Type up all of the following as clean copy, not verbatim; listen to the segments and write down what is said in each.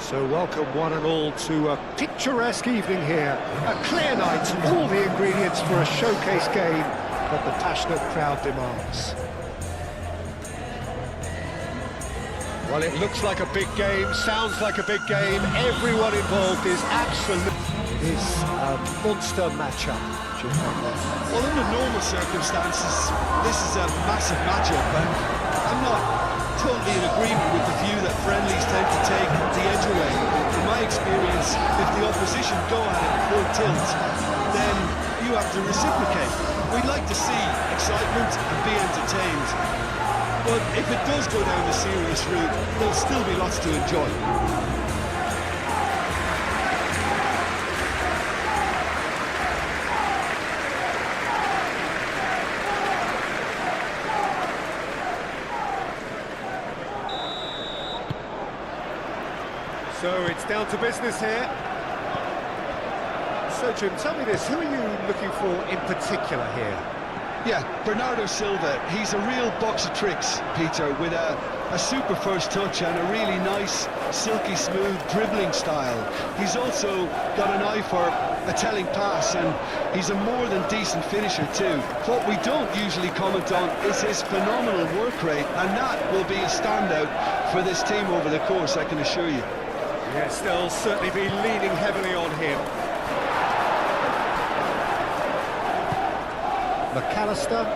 So welcome one and all to a picturesque evening here. A clear night, all the ingredients for a showcase game that the passionate crowd demands. Well, it looks like a big game, sounds like a big game. Everyone involved is absolutely... It is a monster matchup. Well, under normal circumstances, this is a massive matchup, and I'm not totally in agreement with the view that friendlies tend to take the edge away. In my experience, if the opposition go at it full tilt, then you have to reciprocate. We'd like to see excitement and be entertained. But if it does go down the serious route, there'll still be lots to enjoy. So it's down to business here. So Jim, tell me this, who are you looking for in particular here? Yeah, Bernardo Silva, he's a real box of tricks, Peter, with a super first touch and a really nice, silky smooth dribbling style. He's also got an eye for a telling pass, and he's a more than decent finisher too. What we don't usually comment on is his phenomenal work rate, and that will be a standout for this team over the course, I can assure you. Yes, they'll certainly be leaning heavily on him. McAllister,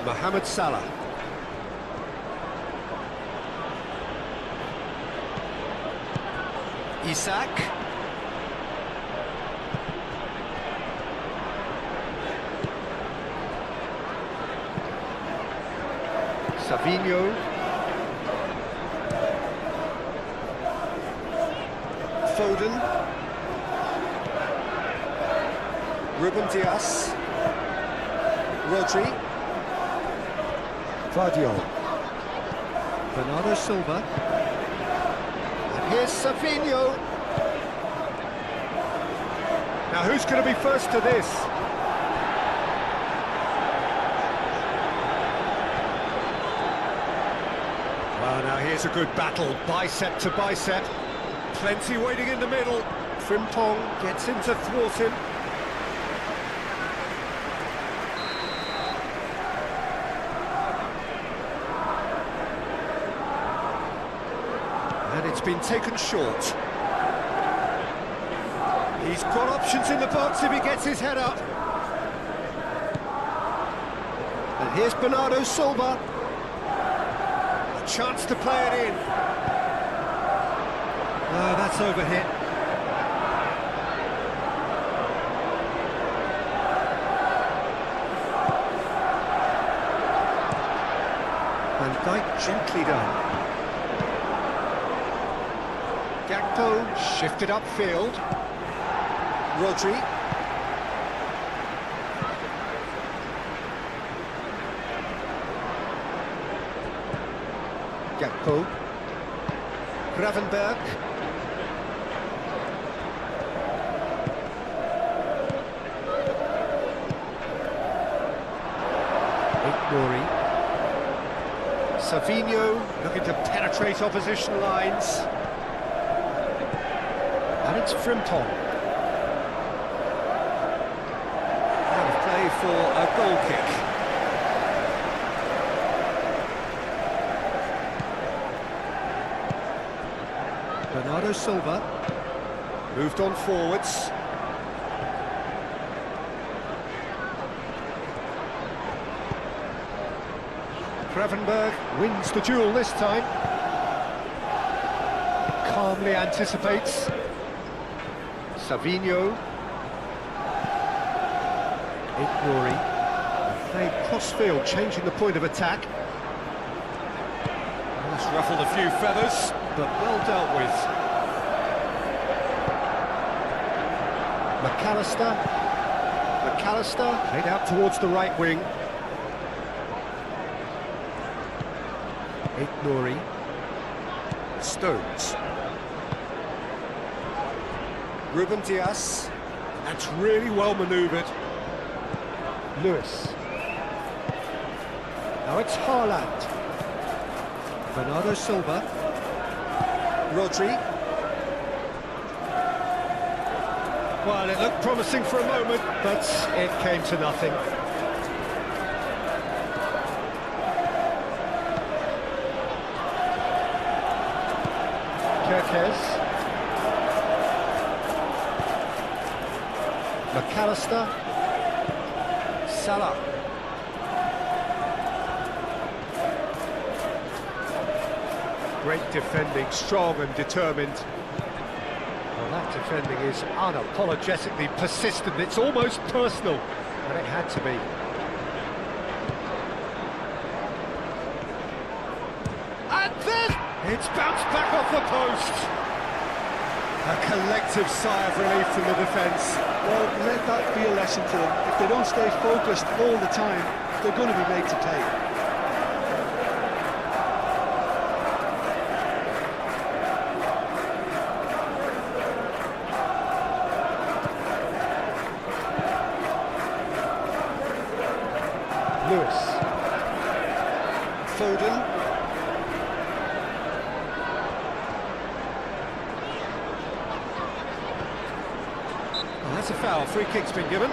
Mohamed Salah. Isak. Savinho. Foden. Ruben Dias. Rodri. Vardiol. Bernardo Silva. And here's Savinho. Now who's going to be first to this? Well, now here's a good battle, bicep to bicep. Plenty waiting in the middle. Frimpong gets in to thwart him. And it's been taken short. He's got options in the box if he gets his head up. And here's Bernardo Silva. A chance to play it in. No, that's overhit. Van Dijk gently done. Gakpo shifted upfield. Rodri. Gakpo. Gravenberg. Savinho looking to penetrate opposition lines. And it's Frimpong. Out of play for a goal kick. Bernardo Silva moved on forwards. Gravenberg wins the duel this time. Calmly anticipates. Savinho. Ignori. Played cross-field, changing the point of attack. That's ruffled a few feathers, but well dealt with. McAllister played out towards the right wing. Ignori. Stones. Ruben Dias. That's really well manoeuvred. Lewis. Now it's Haaland. Bernardo Silva. Rodri. Well, it looked promising for a moment, but it came to nothing. Kirkes. McAllister. Salah. Great defending, strong and determined. Well, that defending is unapologetically persistent. It's almost personal, and it had to be. And then it's bounced back off the post. A collective sigh of relief from the defence. Well, let that be a lesson to them. If they don't stay focused all the time, they're going to be made to pay. Lewis. Foden. Oh, that's a foul. Free kick's been given.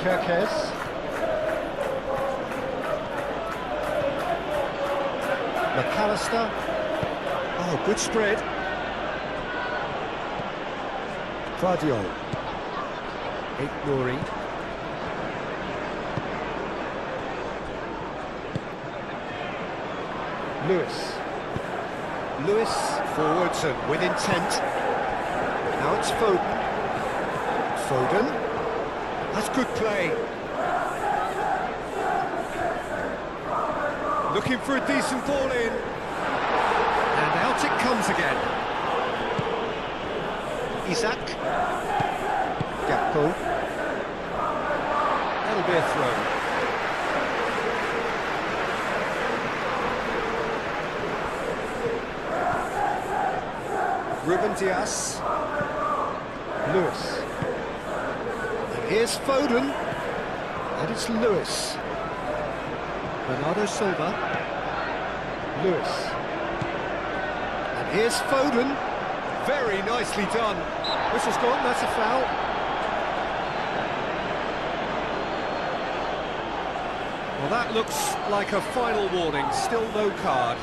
Kirkes. McAllister. Oh, good spread. Guardiola. Nuri. Lewis. Lewis forwards and with intent. Now it's Foden. Foden. That's good play. Looking for a decent ball in. And out it comes again. Isak. Gakpo. That'll be a throw. Ruben Dias. Lewis. Here's Foden, and it's Lewis. Bernardo Silva. Lewis. And here's Foden. Very nicely done. Whistle's gone, that's a foul. Well, that looks like a final warning, still no card.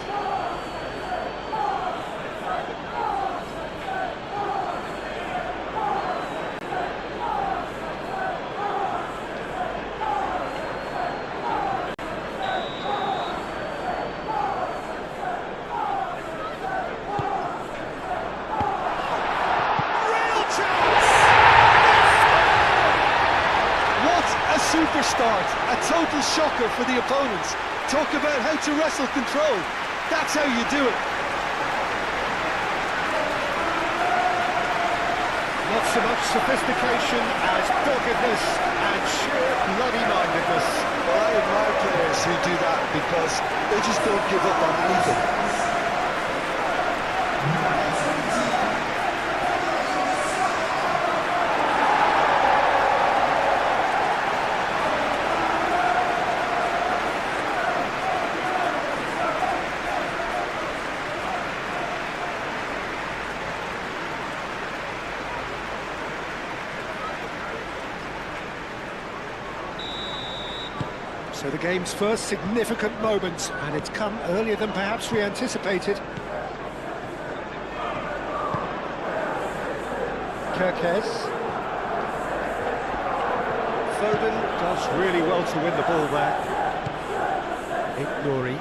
Super start, a total shocker for the opponents. Talk about how to wrestle control. That's how you do it. Not so much sophistication as doggedness and sheer bloody-mindedness. Well, I admire players who do that because they just don't give up on anything. So the game's first significant moment, and it's come earlier than perhaps we anticipated. Kirkes. Foden does really well to win the ball there. Nuri.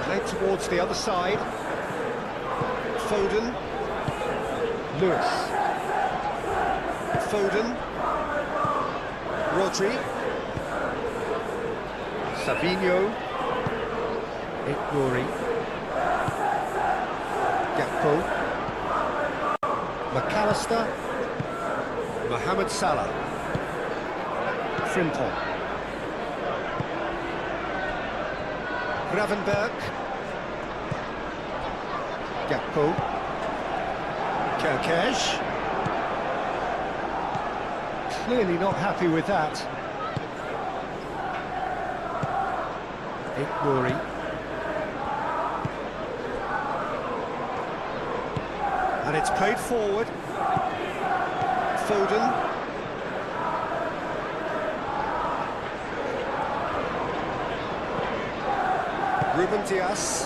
Played towards the other side. Foden. Lewis. Foden. Rodri. Savinho. Nuri. Gakpo. McAllister. Mohamed Salah. Frimpong. Gravenberg. Gakpo. Kerkesh. Clearly not happy with that. Ignori. And it's played forward. Foden. Ruben Dias.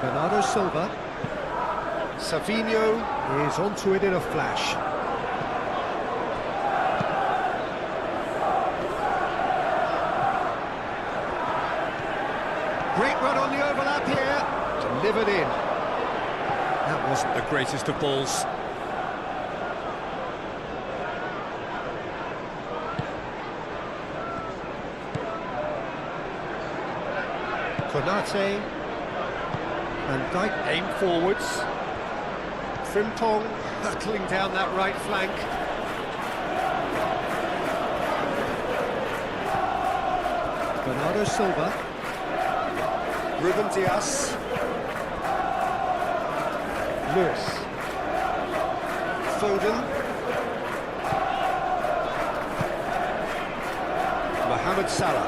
Bernardo Silva. Savinho is onto it in a flash. Great run on the overlap here. Delivered in. That wasn't the greatest of balls. Konate. Van Dijk aim forwards. Frimpong hurtling down that right flank. Bernardo Silva. Ruben Dias. Lewis. Foden. Mohamed Salah.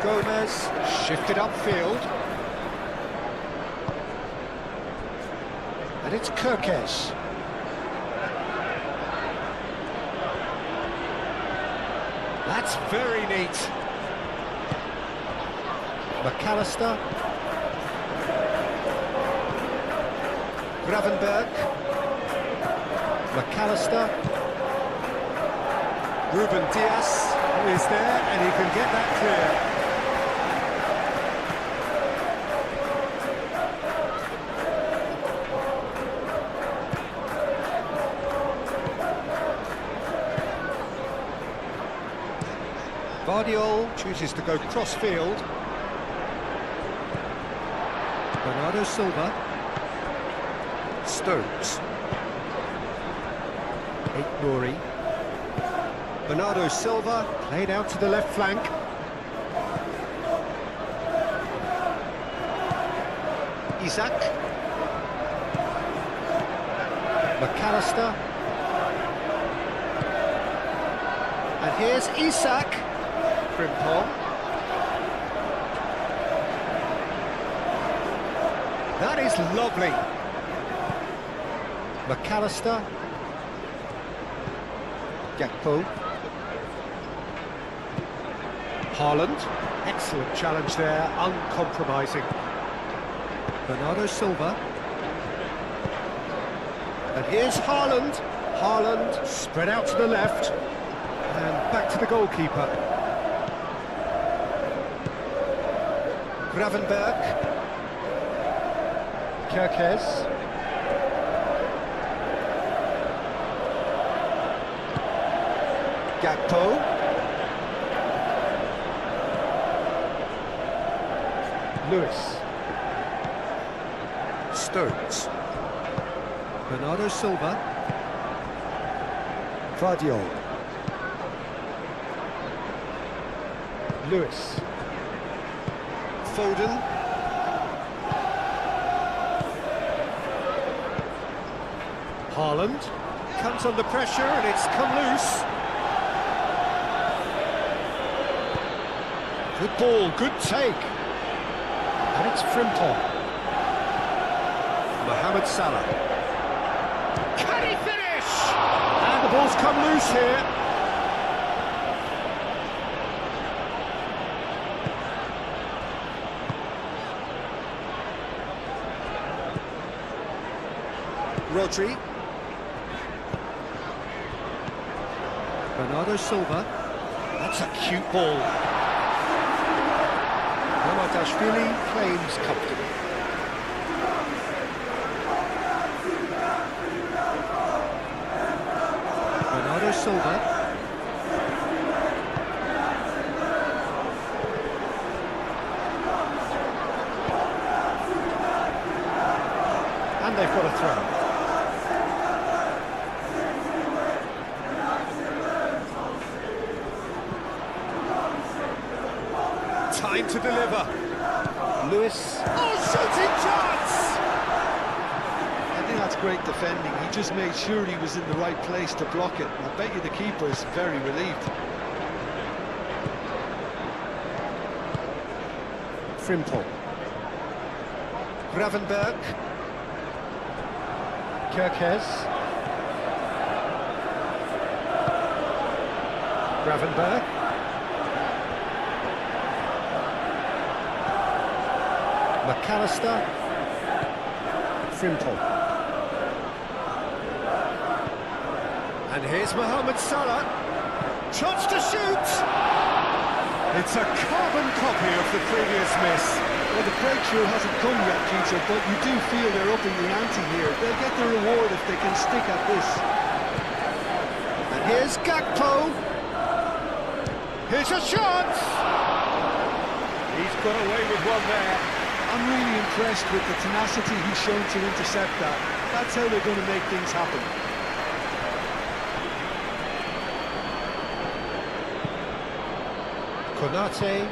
Gomez shifted upfield. And it's Kerkesh. That's very neat. McAllister. Gravenberg. McAllister. Ruben Dias is there, and he can get that clear. Vardiol chooses to go cross-field. Bernardo Silva. Stones. Ignori. Bernardo Silva played out to the left flank. Isak. McAllister. And here's Isak. Frimpong. That is lovely. McAllister. Gakpo. Haaland. Excellent challenge there, uncompromising. Bernardo Silva. And here's Haaland. Haaland spread out to the left. And back to the goalkeeper. Gravenberg. Kerkez. Gakpo. Lewis. Stones. Bernardo Silva. Vardiol. Lewis. Foden. Haaland comes under pressure and it's come loose. Good ball, good take. And it's Frimpong. Mohamed Salah. Can he finish? And the ball's come loose here. Rodri. Bernardo Silva. That's a cute ball. Mamardashvili claims comfortably. Bernardo Silva. And they've got a throw. Time to deliver. Lewis. Oh, shooting chance! I think that's great defending. He just made sure he was in the right place to block it. I bet you the keeper is very relieved. Frimpong. Gravenberg. Kirkes. Gravenberg. McAllister. Frimpong. And here's Mohamed Salah. Chance to shoot! It's a carbon copy of the previous miss. Well, the breakthrough hasn't come yet, Peter, but you do feel they're upping the ante here. They'll get the reward if they can stick at this. And here's Gakpo. Here's a shot! He's got away with one there. I'm really impressed with the tenacity he's shown to intercept that. That's how they're going to make things happen. Konate.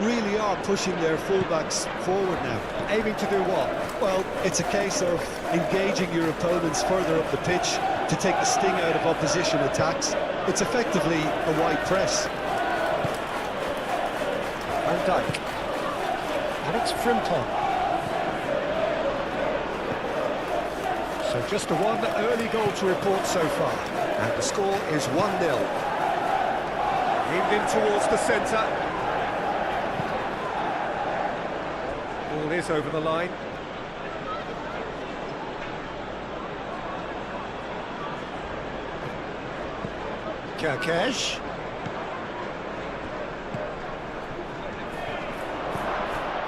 Really are pushing their fullbacks forward now. Aiming to do what? Well, it's a case of engaging your opponents further up the pitch to take the sting out of opposition attacks. It's effectively a wide press. Van Dijk. And it's Frimpong. So just a one early goal to report so far. And the score is 1-0. Aimed in towards the centre. Ball is over the line. Kirkes.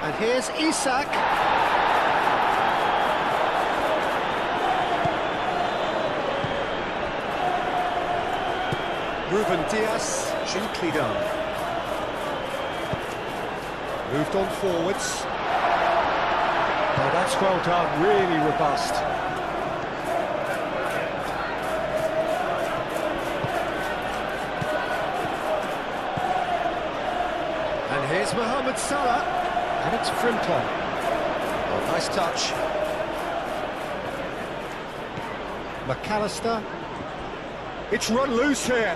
And here's Isak. Ruben Dias, gently done. Moved on forwards. Oh, that's well done, really robust. And here's Mohamed Salah. And it's Frimpong. Oh, nice touch. McAllister. It's run loose here.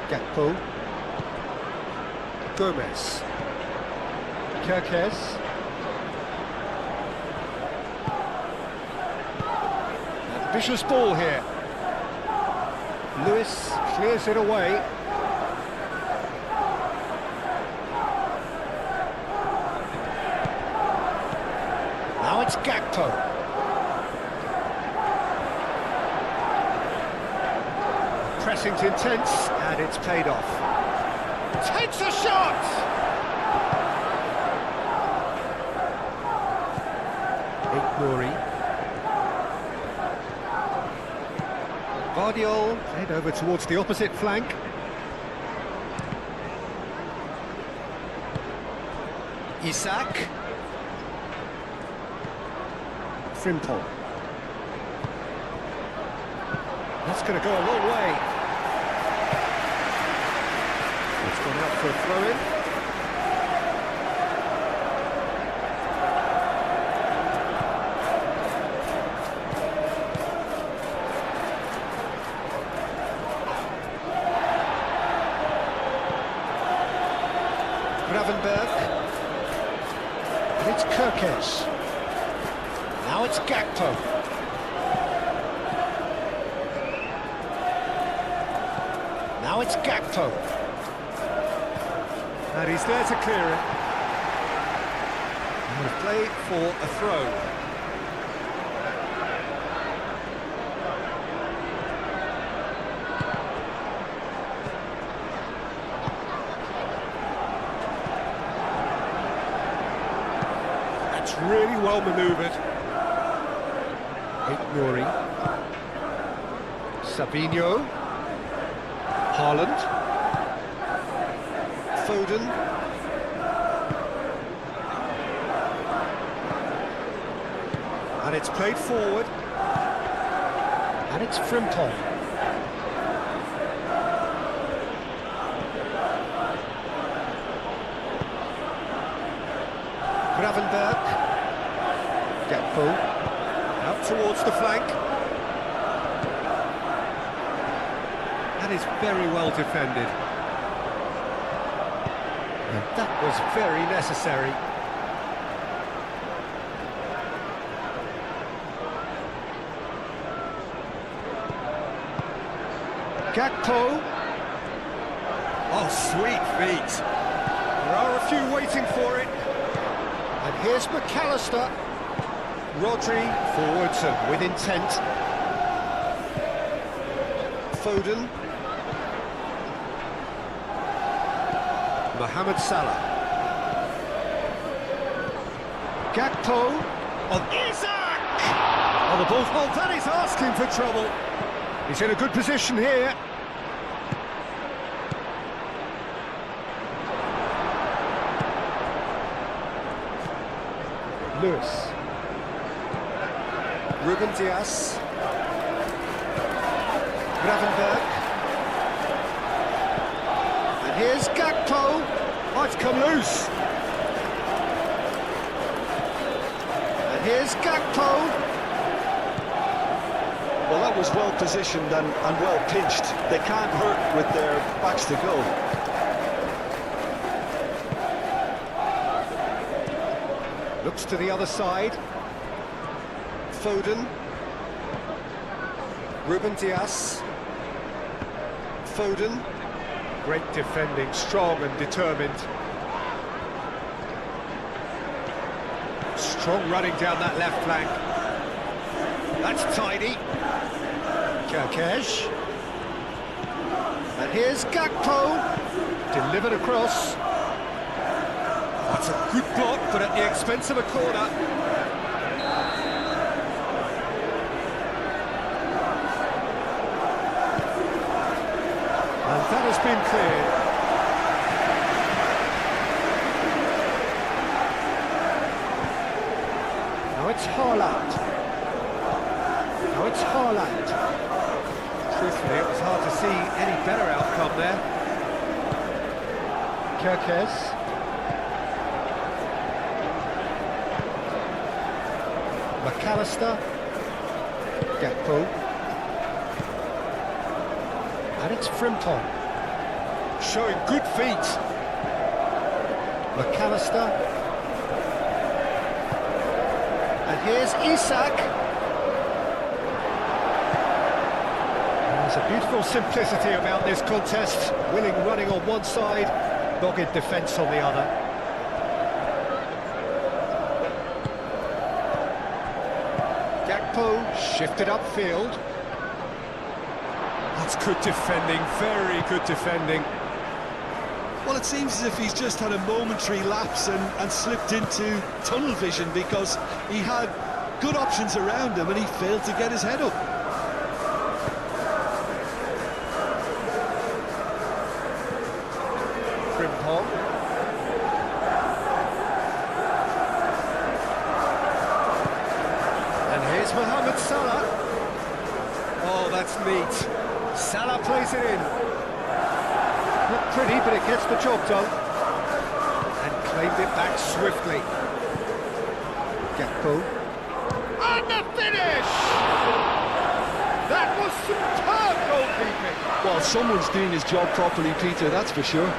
Gakpo. Gomez. Kirkes. And vicious ball here. Lewis clears it away. Now it's Gakpo. Pressing's intense, and it's paid off. Takes a shot! Nouri. Vardiol head over towards the opposite flank. Isak. Frimpong. That's going to go a long way. It's gone out for a throw-in. Gravenberg. And it's Kirkes. Now it's Gakpo. Now it's Gakpo. And he's there to clear it. And we'll play for a throw. That's really well manoeuvred. Nouri. Sabinho. Haaland. Foden. And it's played forward. And it's Frimpong. Gravenberch. Gakpo. Out towards the flank. That is very well defended. And that was very necessary. Gakpo. Oh, sweet feet. There are a few waiting for it. And here's McAllister. Rodri forwards and with intent. Foden. Mohamed Salah. Gakpo on Isak! Oh, the ball. Oh, that is asking for trouble. He's in a good position here. Lewis. Ruben Dias. Gravenberch. And here's Gakpo. Oh, it's come loose. And here's Gakpo. Well, that was well positioned and well pinched. They can't hurt with their backs to go. Looks to the other side. Foden. Ruben Dias. Foden. Great defending, strong and determined. Strong running down that left flank. That's tidy. Kerkesh. And here's Gakpo. Delivered across. That's a good block, but at the expense of a corner. And that has been cleared. Now it's Haaland. Now it's Haaland. Truthfully, it was hard to see any better outcome there. Kerkez. McAllister. Gakpo. And it's Frimpong. Showing good feet. McAllister. And here's Isak. There's a beautiful simplicity about this contest. Willing running on one side, dogged defence on the other. Gakpo shifted upfield. That's good defending, very good defending. Well, it seems as if he's just had a momentary lapse and slipped into tunnel vision because he had good options around him and he failed to get his head up. Frimpong. And here's Mohamed Salah. Oh, that's neat. Salah plays it in. Not pretty, but it gets the job done. And claimed it back swiftly. Gakpo. And the finish! That was superb goalkeeping. Well, someone's doing his job properly, Peter, that's for sure.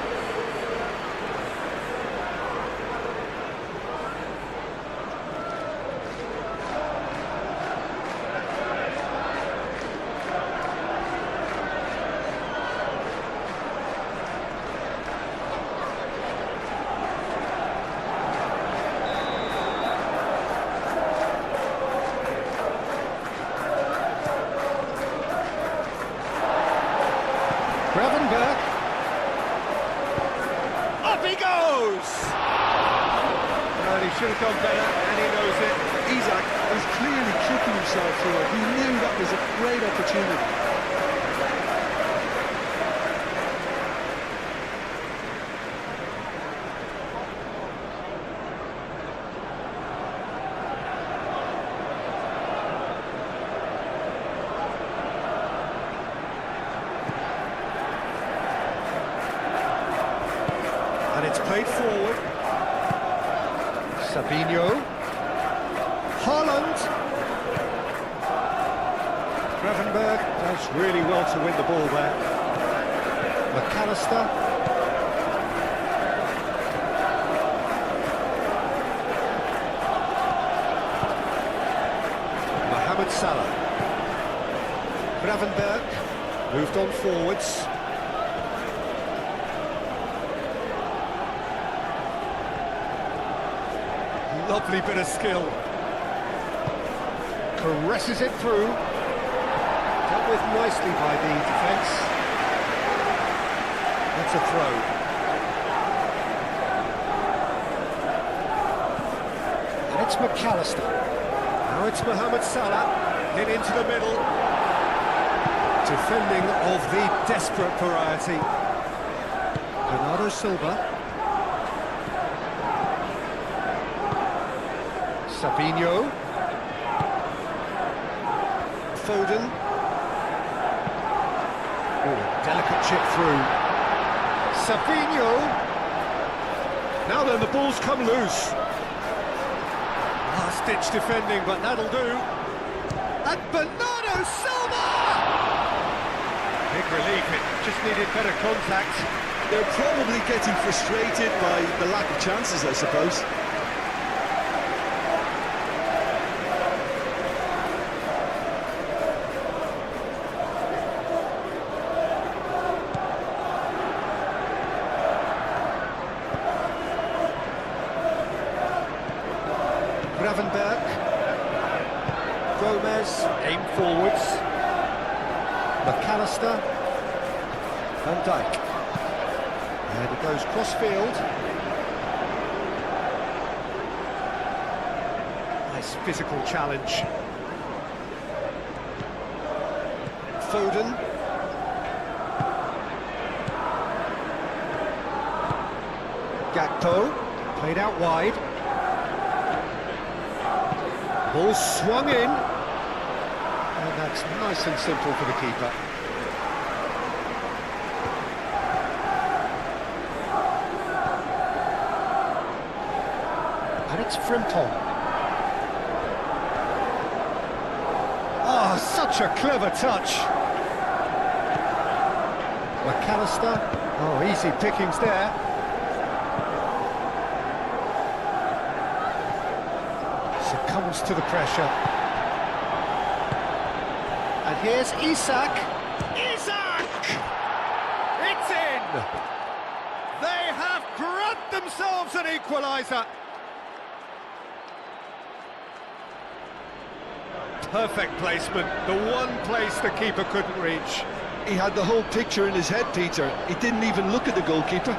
Gravenberch. Up he goes! Well, he should have done better, and he knows it. Isak was clearly kicking himself here. He knew that was a great opportunity. And it's played forward. Sabinho. Haaland. Gravenberg does really well to win the ball there. McAllister. Mohamed Salah. Gravenberg moved on forwards. Lovely bit of skill. Caresses it through. Dealt with nicely by the defence. That's a throw. And it's McAllister. Now it's Mohamed Salah. Hit into the middle. Defending of the desperate variety. Bernardo Silva. Sabinho. Foden. Ooh, delicate chip through. Sabinho. Now then, the ball's come loose. Last-ditch defending, but that'll do. And Bernardo Silva! Big relief, it just needed better contact. They're probably getting frustrated by the lack of chances, I suppose. Gravenberg. Gomez, aim forwards. McAllister. Van Dijk. And it goes cross-field. Nice physical challenge. Foden. Gakpo. Played out wide. Ball swung in, and that's nice and simple for the keeper. And it's Frimpong. Oh, such a clever touch. McAllister. Oh, easy pickings there. Succumbs to the pressure. And here's Isak. Isak! It's in! They have grabbed themselves an equalizer. Perfect placement, the one place the keeper couldn't reach. He had the whole picture in his head, Peter. He didn't even look at the goalkeeper.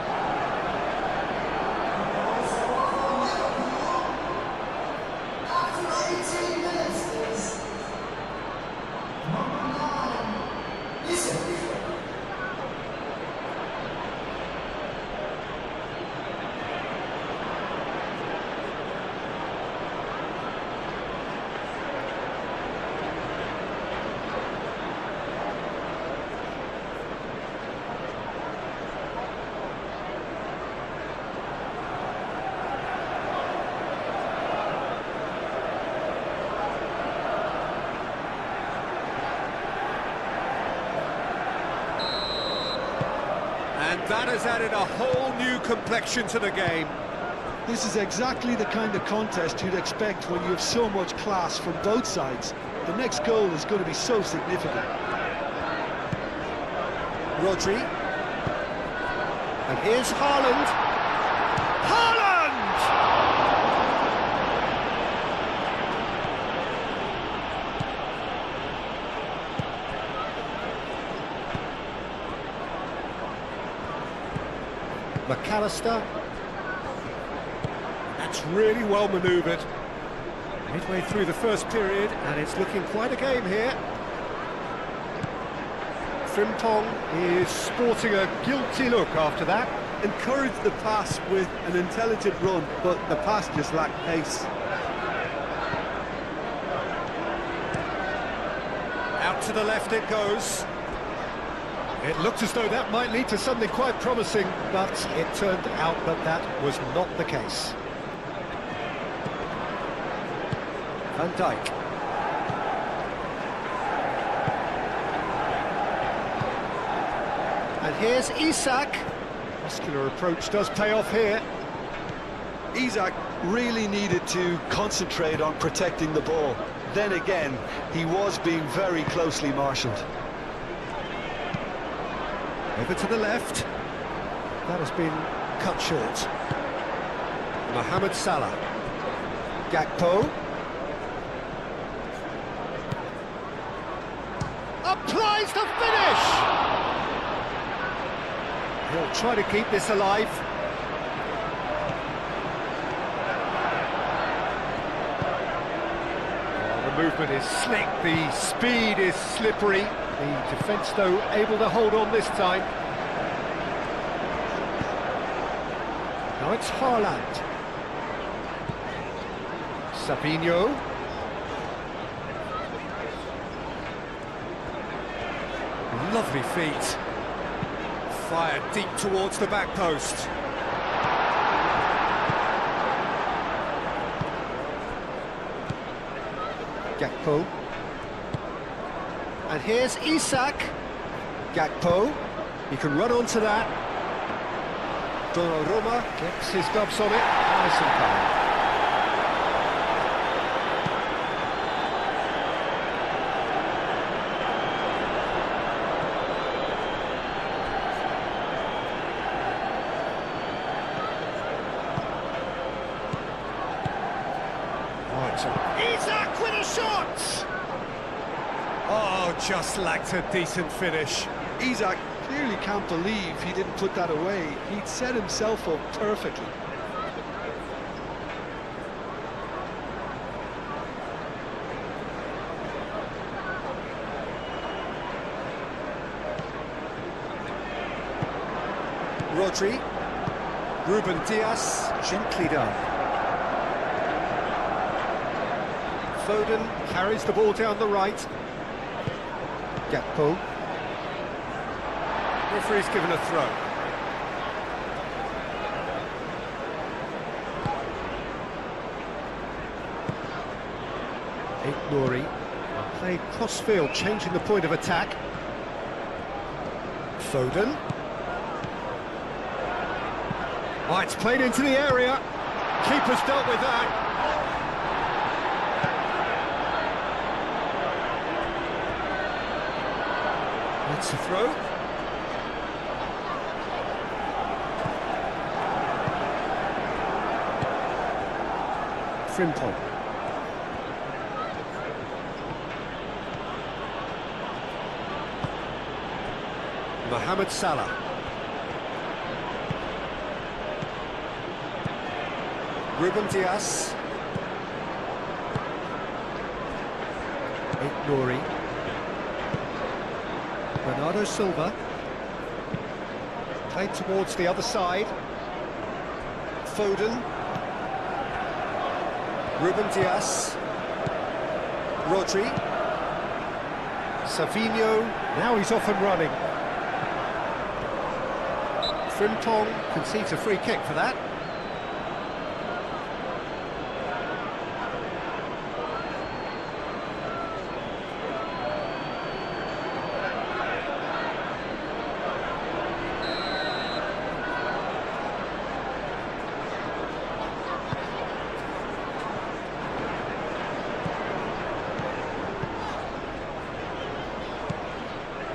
And that has added a whole new complexion to the game. This is exactly the kind of contest you'd expect when you have so much class from both sides. The next goal is going to be so significant. Rodri. And here's Haaland. Haaland! McAllister. That's really well manoeuvred. Midway through the first period, and it's looking quite a game here. Frimpong is sporting a guilty look after that. Encouraged the pass with an intelligent run, but the pass just lacked pace. Out to the left it goes. It looked as though that might lead to something quite promising, but it turned out that that was not the case. Van Dijk. And here's Isak. Muscular approach does pay off here. Isak really needed to concentrate on protecting the ball. Then again, he was being very closely marshalled. Over to the left. That has been cut short. Mohamed Salah. Gakpo. Applies the finish! He'll try to keep this alive. The movement is slick, the speed is slippery. The defence, though, able to hold on this time. Now it's Haaland. Savinho. Lovely feet. Fired deep towards the back post. Gakpo. And here's Isak. Gakpo. He can run onto that. Donnarumma gets his gloves on it. Nice and calm. Isak with a shot! Oh, just lacked a decent finish. Isak clearly can't believe he didn't put that away. He'd set himself up perfectly. Rodri. Ruben Dias, gently done. Foden carries the ball down the right. Gakpo. Referee's given a throw. Nouri played cross-field, changing the point of attack. Foden. Oh, it's played into the area. Keeper's dealt with that. That's a throw. Frimpong. Mohamed Salah. Ruben Dias. Nouri. Bernardo Silva. Played towards the other side. Foden. Ruben Dias. Rodri. Savinho. Now he's off and running. Frimpong concedes a free kick for that.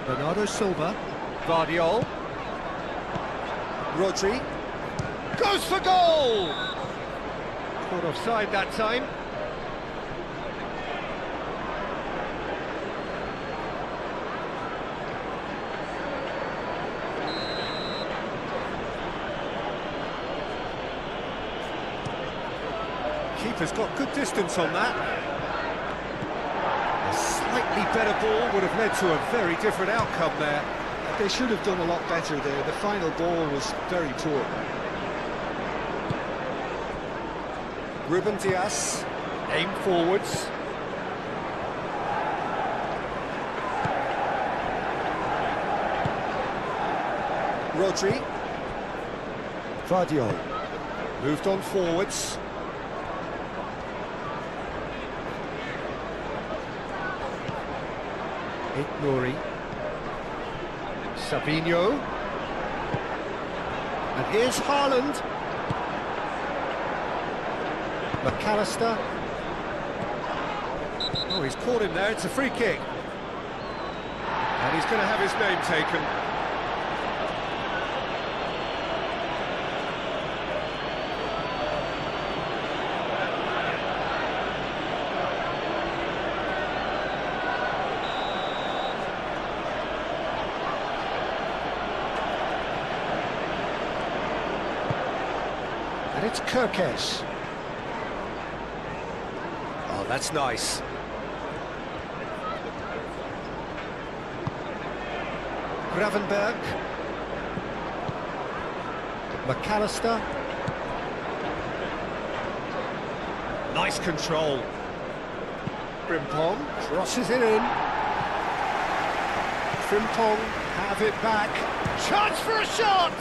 Bernardo Silva. Guardiola. Rodri. Goes for goal! Caught offside that time. Keeper's got good distance on that. A slightly better ball would have led to a very different outcome there. They should have done a lot better there. The final ball was very poor. Ruben Dias, aim forwards. Rodri. Guardiola. Moved on forwards. Ignori. Savinho. And here's Haaland. McAllister. Oh, he's caught him there, it's a free kick. And he's going to have his name taken. And it's Kirkes. Oh, that's nice. Gravenberg. McAllister. Nice control. Frimpong crosses it in. Frimpong have it back. Chance for a shot!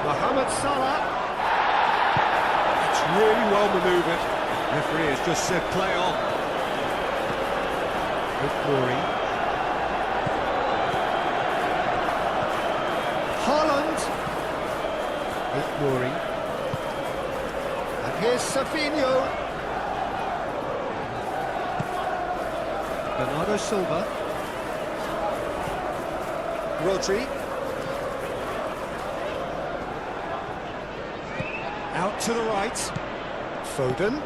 Mohamed Salah. It's really well manoeuvred. Referee has just said play on. Ignori. Haaland. Ignori. And here's Savinho. Bernardo Silva. Rodri. Out to the right. Foden.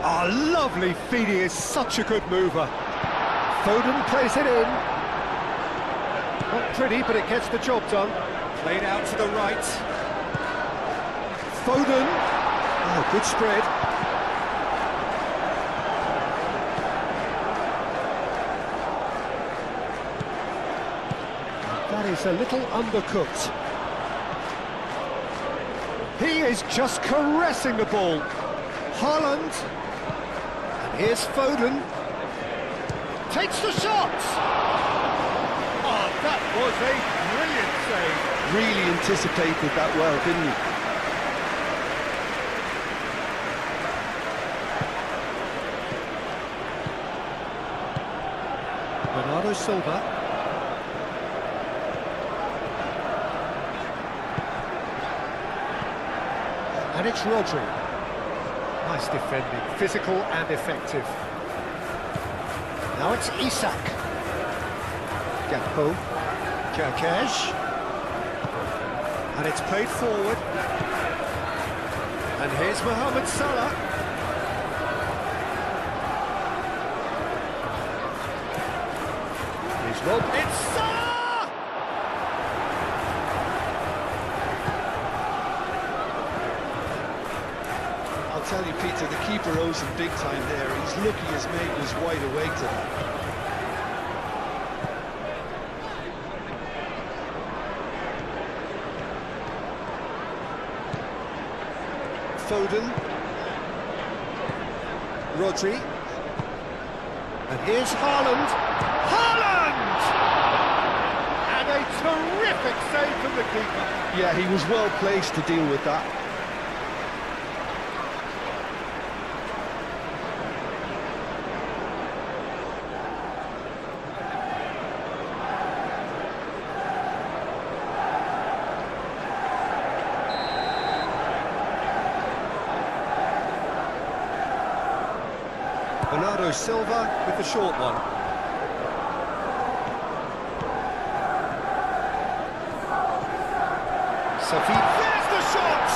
Ah, lovely feed. He is such a good mover. Foden plays it in. Not pretty, but it gets the job done. Played out to the right. Foden. Oh, good spread. That is a little undercooked. He is just caressing the ball. Haaland. And here's Foden. Takes the shot! Oh, that was a brilliant save. Really anticipated that well, didn't he? Bernardo Silva. And it's Rodri. Nice defending, physical and effective. Now it's Isak. Gakpo. Kirkes. And it's played forward. And here's Mohamed Salah. He's robbed. It's Salah! I'll tell you, Peter, the keeper owes him big time there. He's lucky his mate was wide awake to that. Foden. Rodri. And here's Haaland. Haaland! And a terrific save from the keeper. Yeah, he was well placed to deal with that. Bernardo Silva with the short one. Savinho. There's the shot!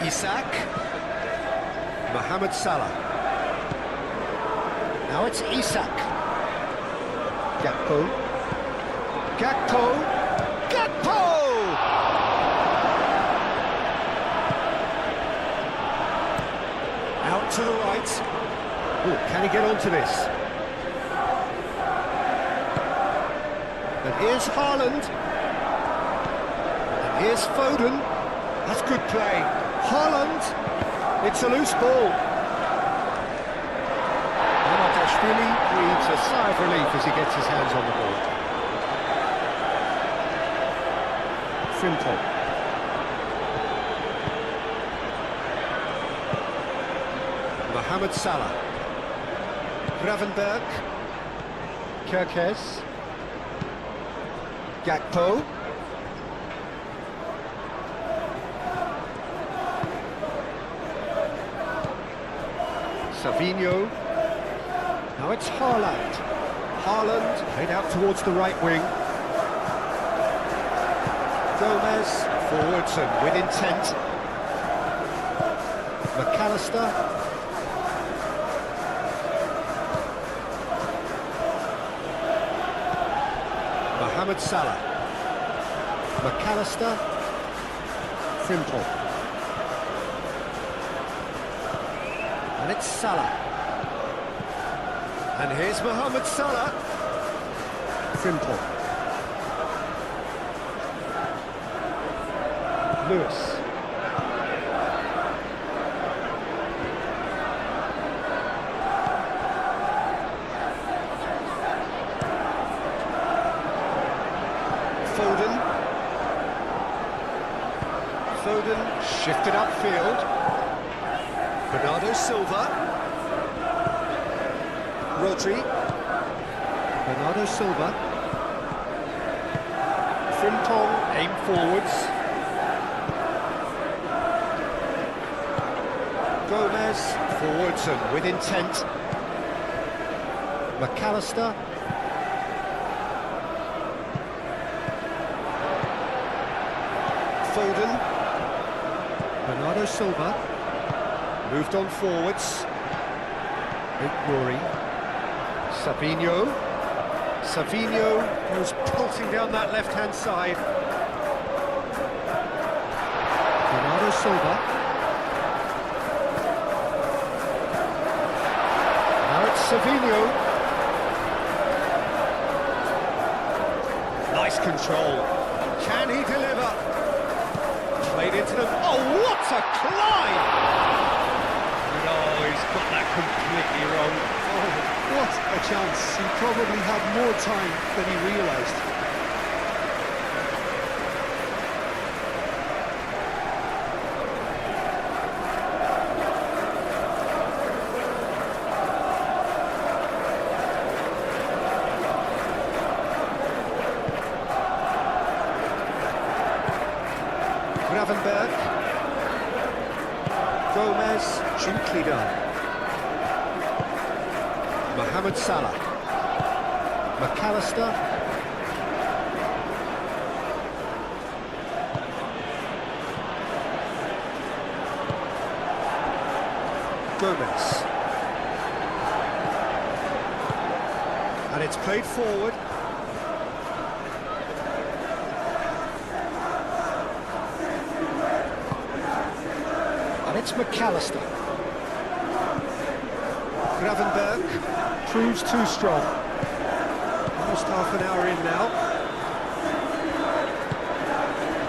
Isak. Mohamed Salah. Now it's Isak. Gakpo. Gakpo. Gakpo! Out to the right. Oh, can he get onto this? And here's Haaland. And here's Foden. That's good play. Haaland. It's a loose ball. Really breathes a sigh of relief as he gets his hands on the ball. Frimpong. Mohamed Salah. Gravenberg. Kerkez. Gakpo. Savinho. Now it's Haaland. Haaland played out towards the right wing. Gomez forwards and with intent. McAllister. Mohamed Salah. McAllister. Frimpong. And it's Salah. And here's Mohamed Salah. Frimpong. Lewis. Foden. Foden shifted upfield. Bernardo Silva. Rodri. Bernardo Silva. Frimpong aim forwards. Gomez forwards and with intent. McAllister. Foden. Bernardo Silva. Moved on forwards. Rory. Savinho. Savinho goes pulsing down that left-hand side. Bernardo Silva. Now it's Savinho. Nice control. Can he deliver? Played into them. Oh, what a climb! No, he's got that completely wrong. Oh, what a chance. He probably had more time than he realised. Gravenberg. Gomez, gently done. Mohamed Salah. McAllister. Gomez. And it's played forward. And it's McAllister. Gravenberg proves too strong. Almost half an hour in now.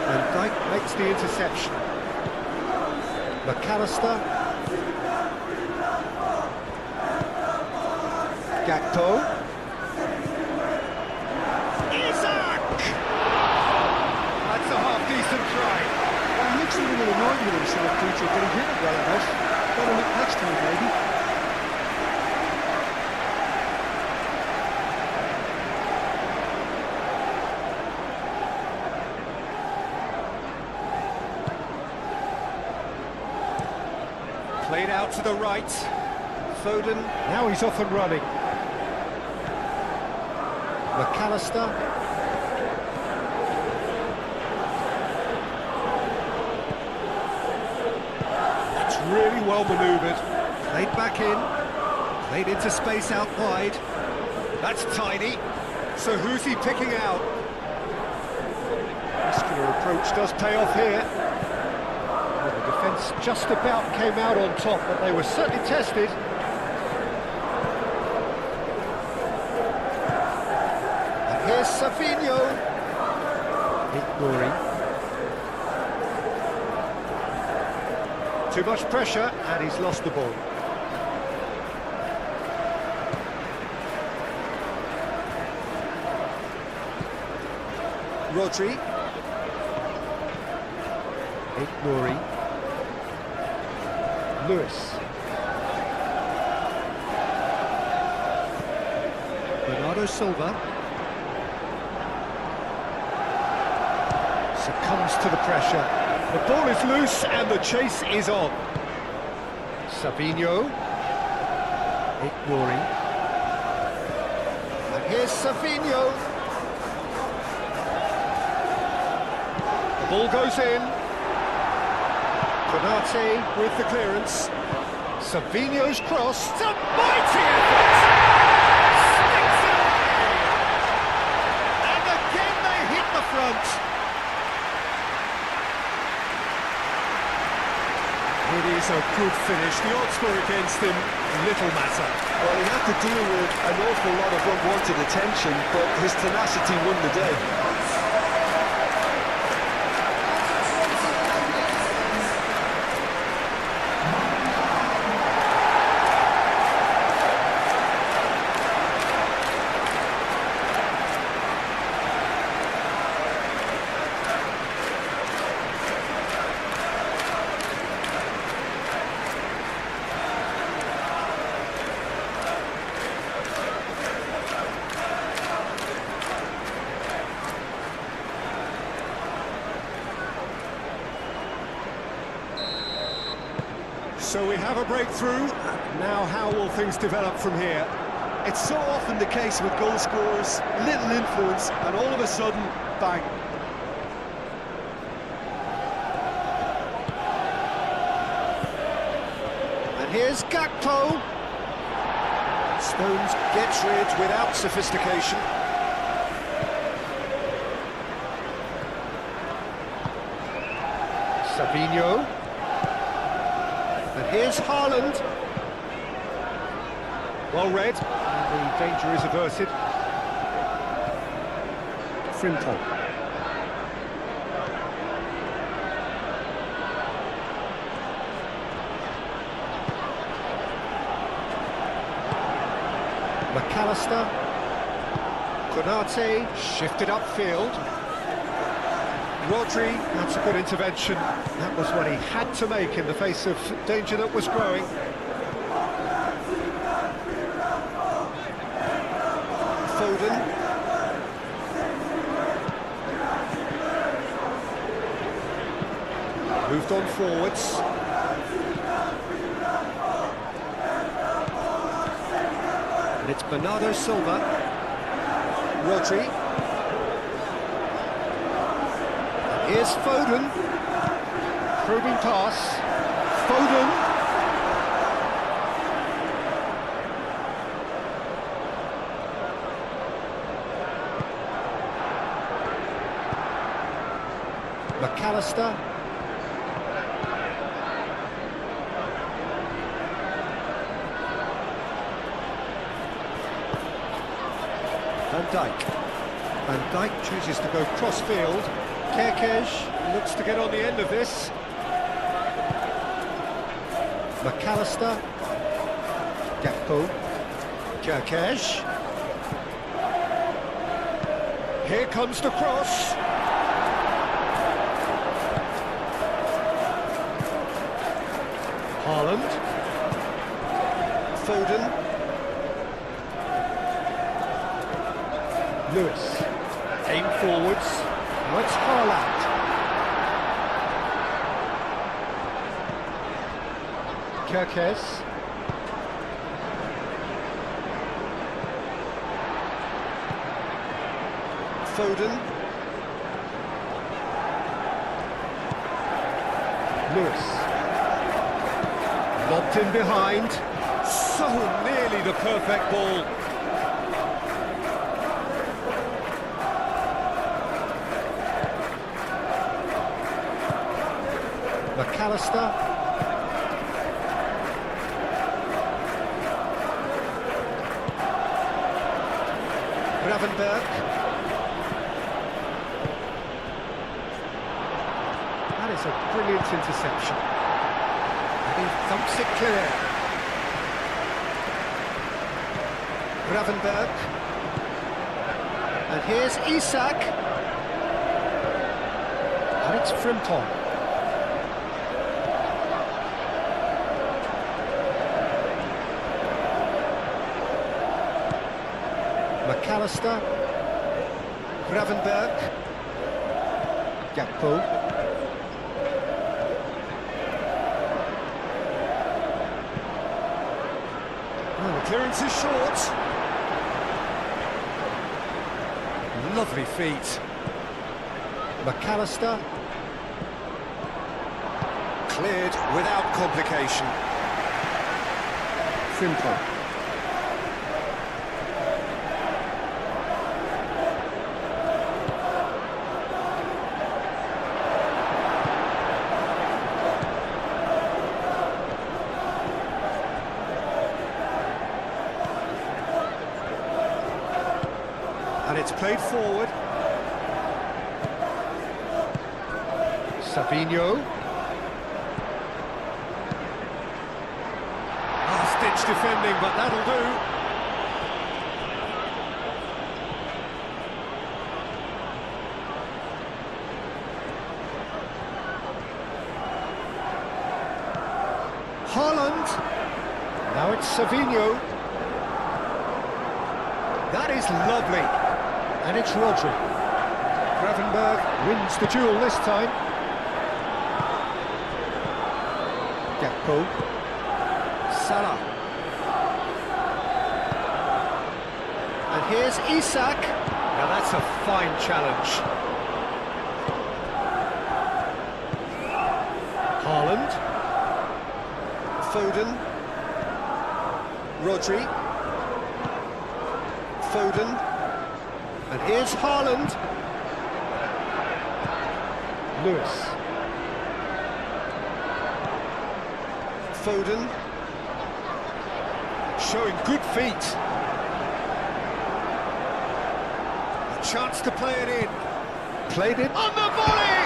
And Dijk makes the interception. McAllister. Gakpo. Isak! That's a half-decent try. Well, he looks a little annoyed with himself, Peter, but he hit it well enough. Better look next time, maybe. Played out to the right. Foden, now he's off and running. McAllister. really well manoeuvred. Played back in, played into space out wide. That's tiny. So who's he picking out? Muscular approach does pay off here. Well, the defence just about came out on top, but they were certainly tested. And here's Savinho. Ignoring. Too much pressure, and he's lost the ball. Rodri. Ignoring. Lewis. Bernardo Silva. Succumbs to the pressure. The ball is loose and the chase is on. Savinho. Ignoring. And here's Savinho. The ball goes in. Konate with the clearance. Savinho's cross. It's a mighty effort! Sticks it away! And again they hit the front. It is a good finish. The odds were against him. Little matter. Well, he had to deal with an awful lot of unwanted attention, but his tenacity won the day. So we have a breakthrough. Now how will things develop from here? It's so often the case with goal scorers, little influence, and all of a sudden, bang. And here's Gakpo. Stones gets rid without sophistication. Savinho. And here's Haaland. Well read, and the danger is averted. Frimpong. McAllister. Konate shifted upfield. Rodri, that's a good intervention. That was what he had to make in the face of danger that was growing. Foden. Moved on forwards. And it's Bernardo Silva. Rodri. Here's Foden. Probing pass. Foden. McAllister. Van Dijk. Van Dijk chooses to go cross-field. Kerkez looks to get on the end of this. McAllister. Gakpo. Kerkez. Here comes the cross. Haaland. Foden. Lewis. Aim forwards. Now it's Haaland. Kerkez. Foden. Lewis. Lobbed in behind. So nearly the perfect ball. McAllister. Gravenberg. That is a brilliant interception. And he thumps it clear. Gravenberg. And here's Isak. And it's Frimpong. McAllister, Gravenberg, Gakpo, the clearance is short. Lovely feet. McAllister, cleared without complication. Frimpong. And it's played forward. Savinho. Stitch defending, but that'll do. Haaland. Now it's Savinho. That is lovely. And it's Rodri. Gravenberg wins the duel this time. Gakpo. Salah. And here's Isak. Now that's a fine challenge. Haaland. Foden. Rodri. Foden. And here's Haaland. Lewis. Foden. Showing good feet. A chance to play it in. Played it on the volley!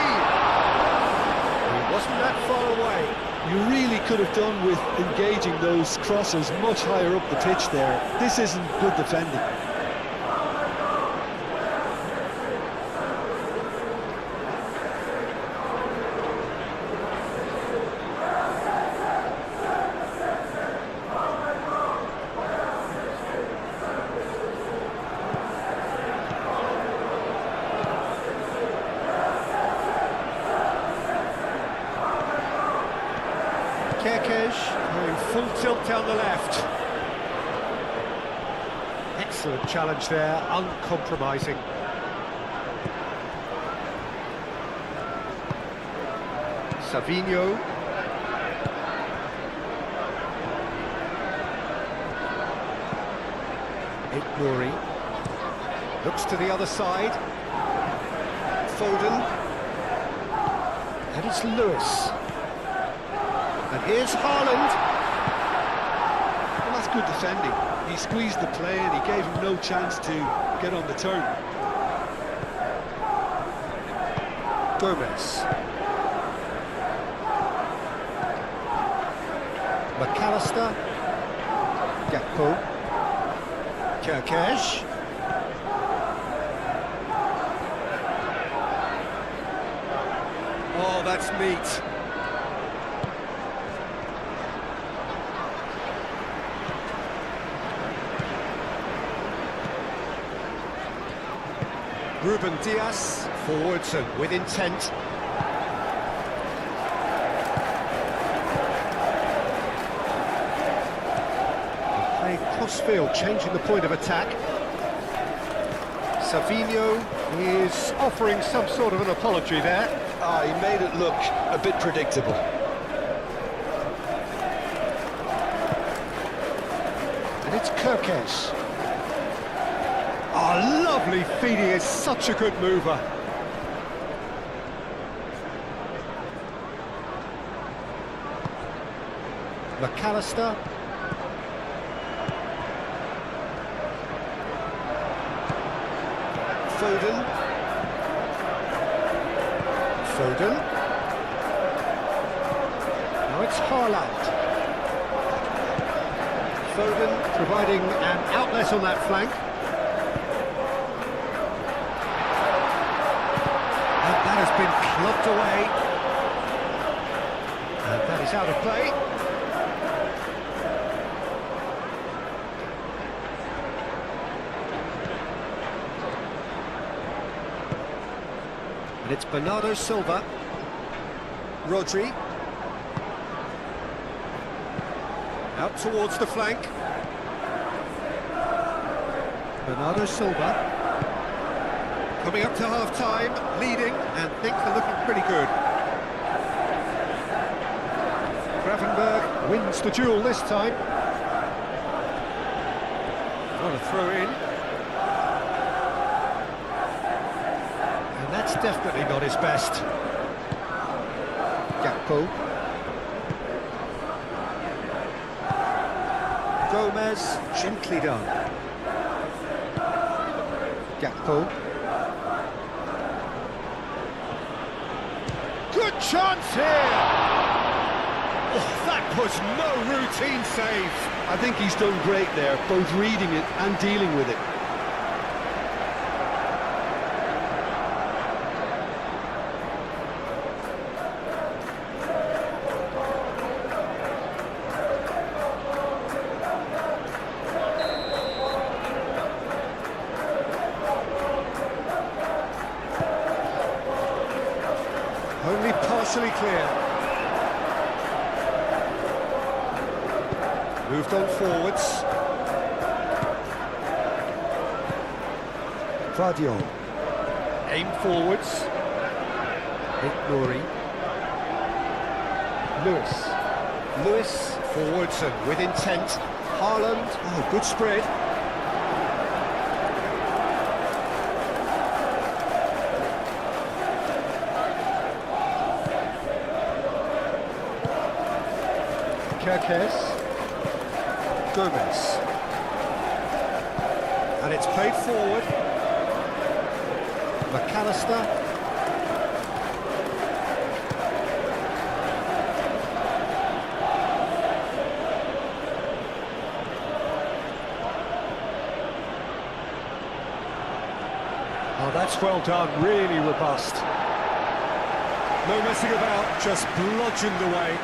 He wasn't that far away. You really could have done with engaging those crossers much higher up the pitch there. This isn't good defending. Going full tilt down the left. Excellent challenge there, uncompromising. Savinho. Nouri. Looks to the other side. Foden. And it's Lewis. And here's Haaland. Well, that's good defending. He squeezed the play and he gave him no chance to get on the turn. Gomez. McAllister. Gakpo. Kerkez. Oh, that's neat. Ruben Dias, forwards and with intent. Playing crossfield, changing the point of attack. Savinho is offering some sort of an apology there. He made it look a bit predictable. It's Kirkes. Oh, lovely feed, he is such a good mover. McAllister. Foden. Foden. Now it's Haaland. Foden providing an outlet on that flank. And that has been clubbed away. And that is out of play. And it's Bernardo Silva. Rodri. Out towards the flank. Bernardo Silva. Coming up to half-time, leading, and things are looking pretty good. Gravenberg wins the duel this time. What a throw in. And that's definitely not his best. Gakpo. Gomez, gently done. Gakpo. Good chance here! Oh, that was no routine save. I think he's done great there, both reading it and dealing with it. Only partially clear. Moved on forwards. Guardiol. Aim forwards. Nouri. Lewis forwards and with intent. Haaland. Oh, good spread. Kirkes. Gomez. And it's played forward. McAllister. Oh, that's well done, really robust. No messing about, just bludgeoned away.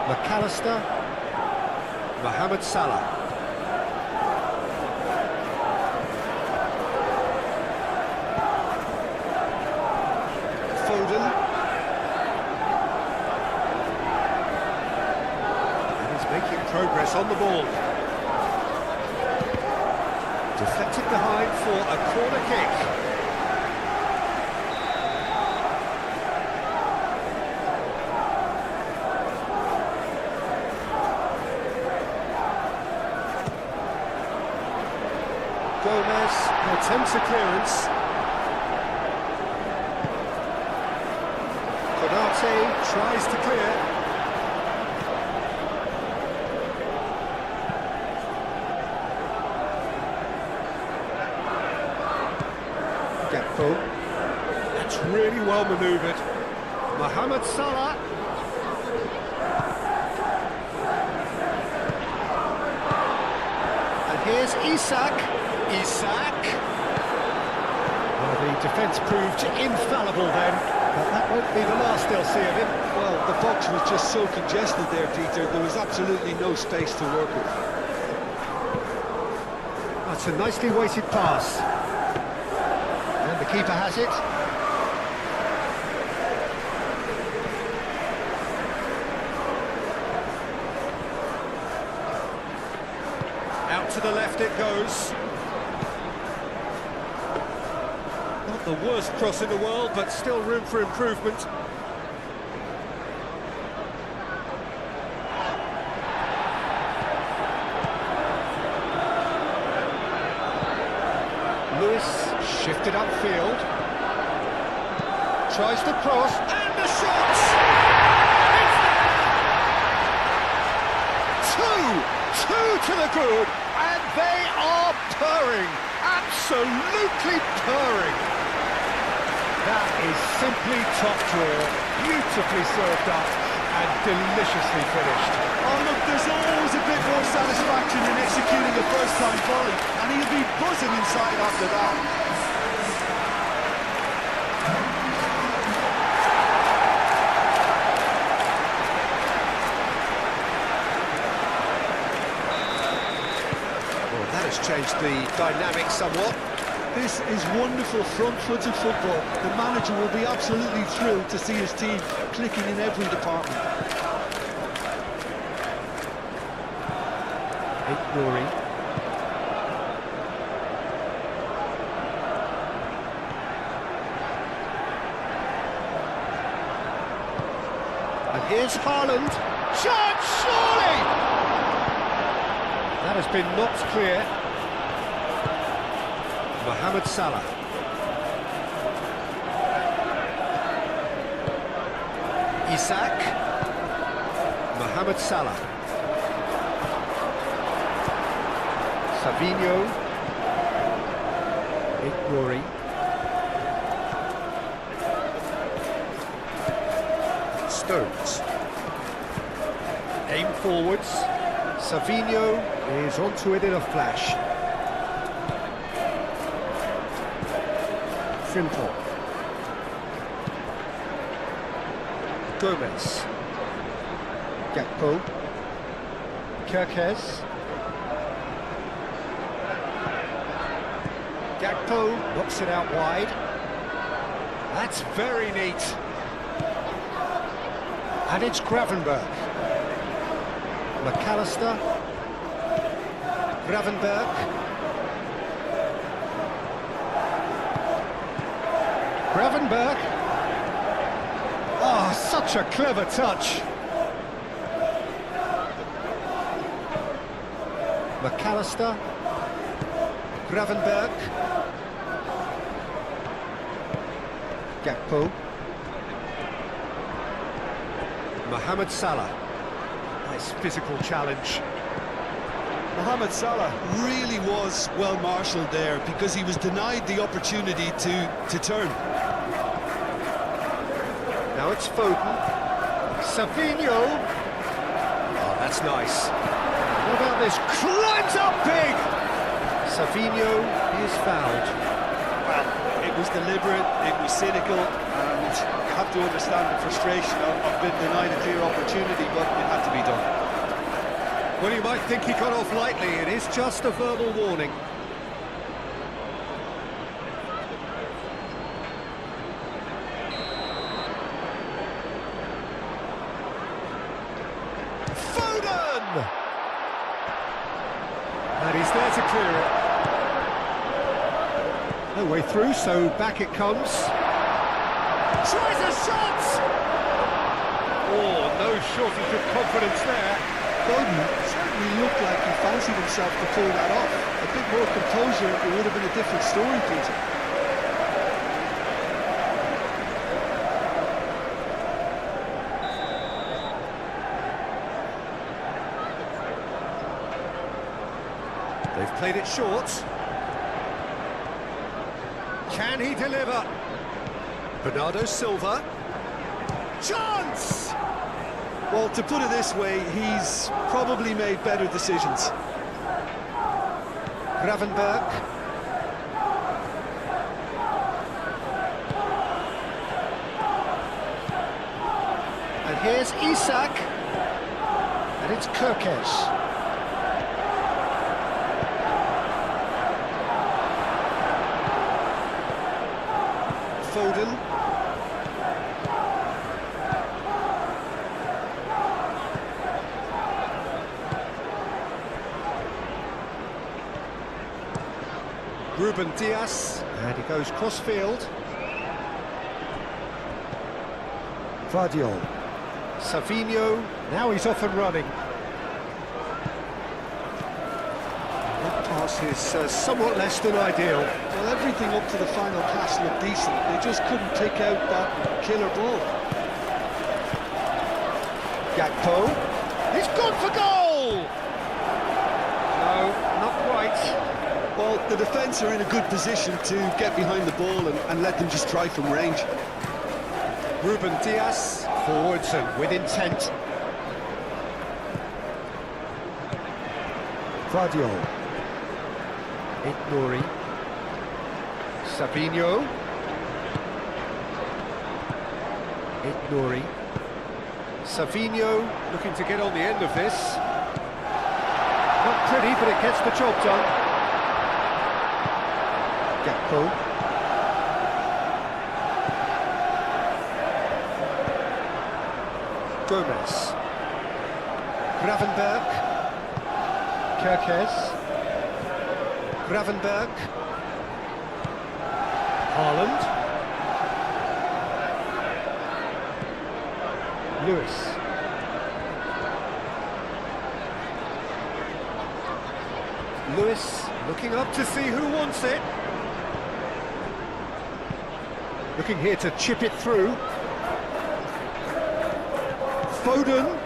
McAllister, Mohamed Salah. Foden. And he's making progress on the ball. Deflected behind for a corner kick. Gomez attempts a clearance. Konate tries to clear. Gakpo. That's really well manoeuvred. Mohamed Salah. And here's Isak. Well, the defence proved infallible then, but that won't be the last they'll see of him. Well, the box was just so congested there, Peter. There was absolutely no space to work with. That's a nicely weighted pass. And the keeper has it. Out to the left it goes. Not the worst cross in the world, but still room for improvement. midfield. Tries to cross, and the shot! It's there! Two to the good, and they are purring, absolutely purring. That is simply top draw, beautifully served up, and deliciously finished. Oh look, there's always a bit more satisfaction in executing a first-time volley, and he'll be buzzing inside after that. Changed the dynamic somewhat. This is wonderful front-footed football. The manager will be absolutely thrilled to see his team clicking in every department. Rory. And here's Haaland. Chance, surely! That has been knocked clear. Mohamed Salah. Isak. Mohamed Salah. Savinho. Rory. Stones. Aim forwards. Savinho is onto it in a flash. Simple. Gomez. Gakpo. Kirkes. Gakpo knocks it out wide. That's very neat. And it's Gravenberch. McAllister. Gravenberch. Gravenberch. Oh, such a clever touch. McAllister. Gravenberch. Gakpo. Mohamed Salah. Nice physical challenge. Mohamed Salah really was well marshalled there because he was denied the opportunity to turn. Now it's Foden. Savinho. Oh, that's nice. What about this? Climbs up big! Savinho is fouled. Well, it was deliberate, it was cynical, and you have to understand the frustration of being denied a clear opportunity, but it had to be done. Well, you might think he got off lightly. It is just a verbal warning. Foden! And he's there to clear it. No way through, so back it comes. Tries a shot! Oh, no shortage of confidence there. Foden certainly looked like he fancied himself to pull that off. A bit more composure, it would have been a different story, Peter. They've played it short. Can he deliver? Bernardo Silva. Chance! Well, to put it this way, he's probably made better decisions. Gravenberch. And here's Isak. And it's Kirkes. Foden. Ruben Dias, and he goes cross-field. Vardiol. Savinho, now he's off and running. pass is somewhat less than ideal. Well, everything up to the final pass looked decent. They just couldn't take out that killer ball. Gakpo. He's gone for goal! No, not quite. Well, the defence are in a good position to get behind the ball and let them just try from range. Ruben Dias, forwards and with intent. Vardiol. Ignori. Savinho. Ignori. Savinho looking to get on the end of this. Not pretty, but it gets the job done. Gakpo. Gomez. Gravenberg. Kerkez. Gravenberg. Haaland. Lewis. Lewis looking up to see who wants it. Looking here to chip it through. Foden.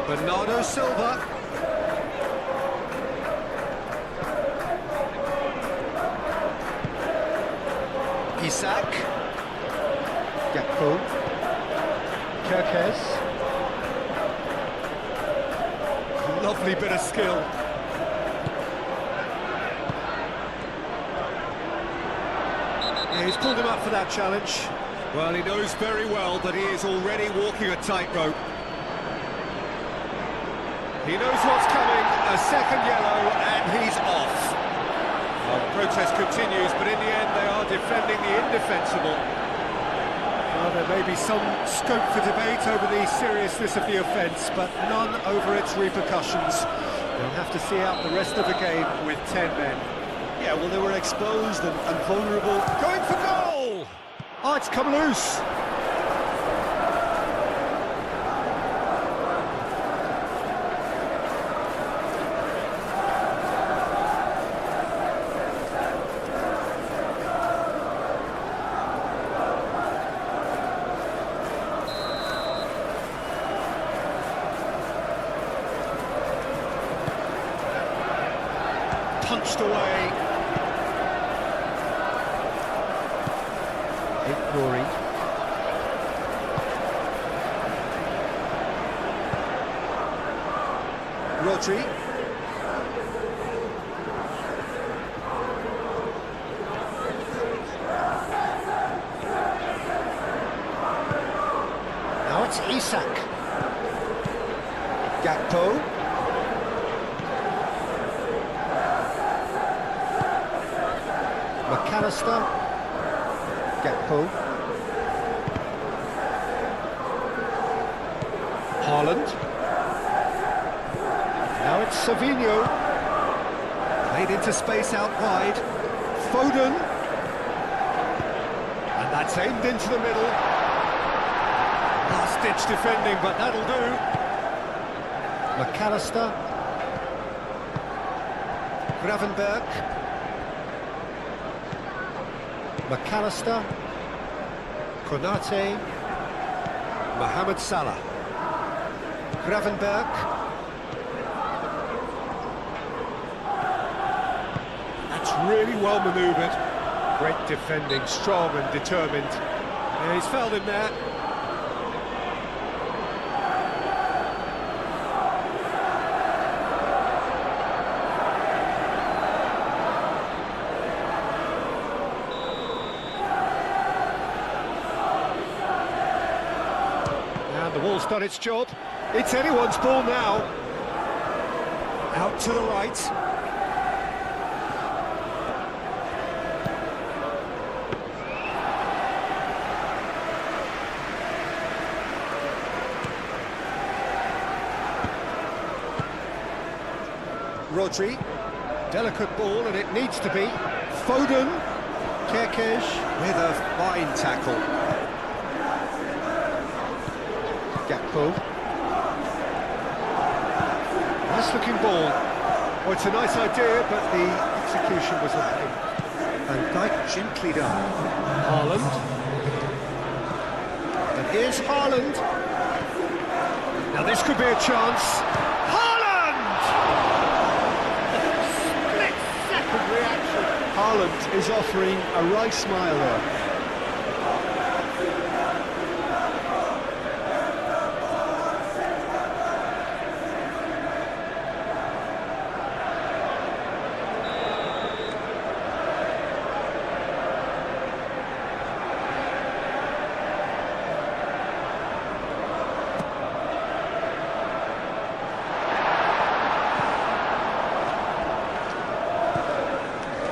Bernardo Silva. Isak. Gakpo. Kerkez. Lovely bit of skill. Yeah, he's pulled him up for that challenge. Well, he knows very well that he is already walking a tightrope. He knows what's coming, a second yellow, and he's off. Well, the protest continues, but in the end they are defending the indefensible. Well, there may be some scope for debate over the seriousness of the offence, but none over its repercussions. They'll have to see out the rest of the game with 10 men. Yeah, well, they were exposed and vulnerable. Going for goal! Oh, it's come loose. Punched away. Ignori. Rodri. Now it's Isak. Gakpo. McAllister. Gakpo. Haaland. Now it's Savinho. Played into space out wide. Foden. And that's aimed into the middle. Last-ditch defending, but that'll do. McAllister. Gravenberg. McAllister. Konate. Mohamed Salah. Gravenberg. That's really well manoeuvred. Great defending, strong and determined. Yeah, he's fouled him there. And the ball's done its job. It's anyone's ball now. Out to the right. Rodri. Delicate ball, and it needs to be. Foden. Kerkez with a fine tackle. Gakpo. Nice looking ball. Well, it's a nice idea, but the execution was lacking. Van Dijk gently done. Haaland. And here's Haaland. Now this could be a chance. Haaland! Split-second reaction. Haaland is offering a right smile there.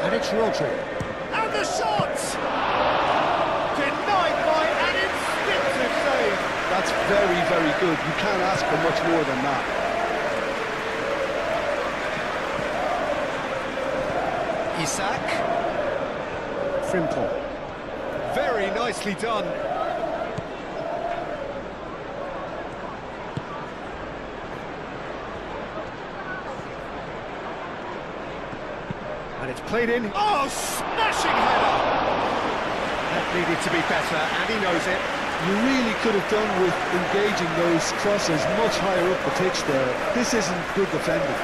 And it's Rodri. And the shot! Denied by an instinctive save. That's very, very good. You can't ask for much more than that. Isak. Frimpong. Very nicely done. And it's played in. Oh, smashing header! That needed to be better, and he knows it. You really could have done with engaging those crosses much higher up the pitch there. This isn't good defending.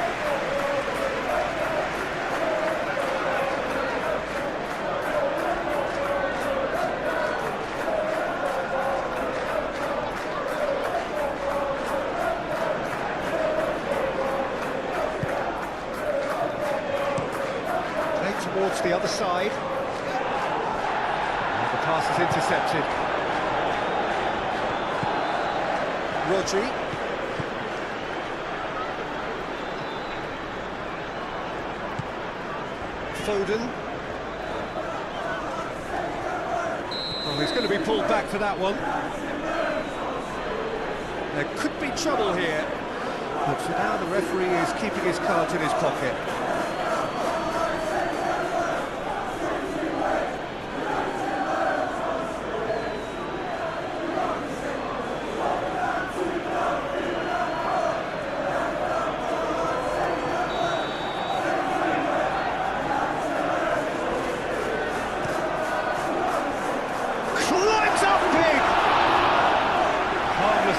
Towards the other side. And the pass is intercepted. Rodri. Foden. Oh, he's going to be pulled back for that one. There could be trouble here. But for now, the referee is keeping his cards in his pocket.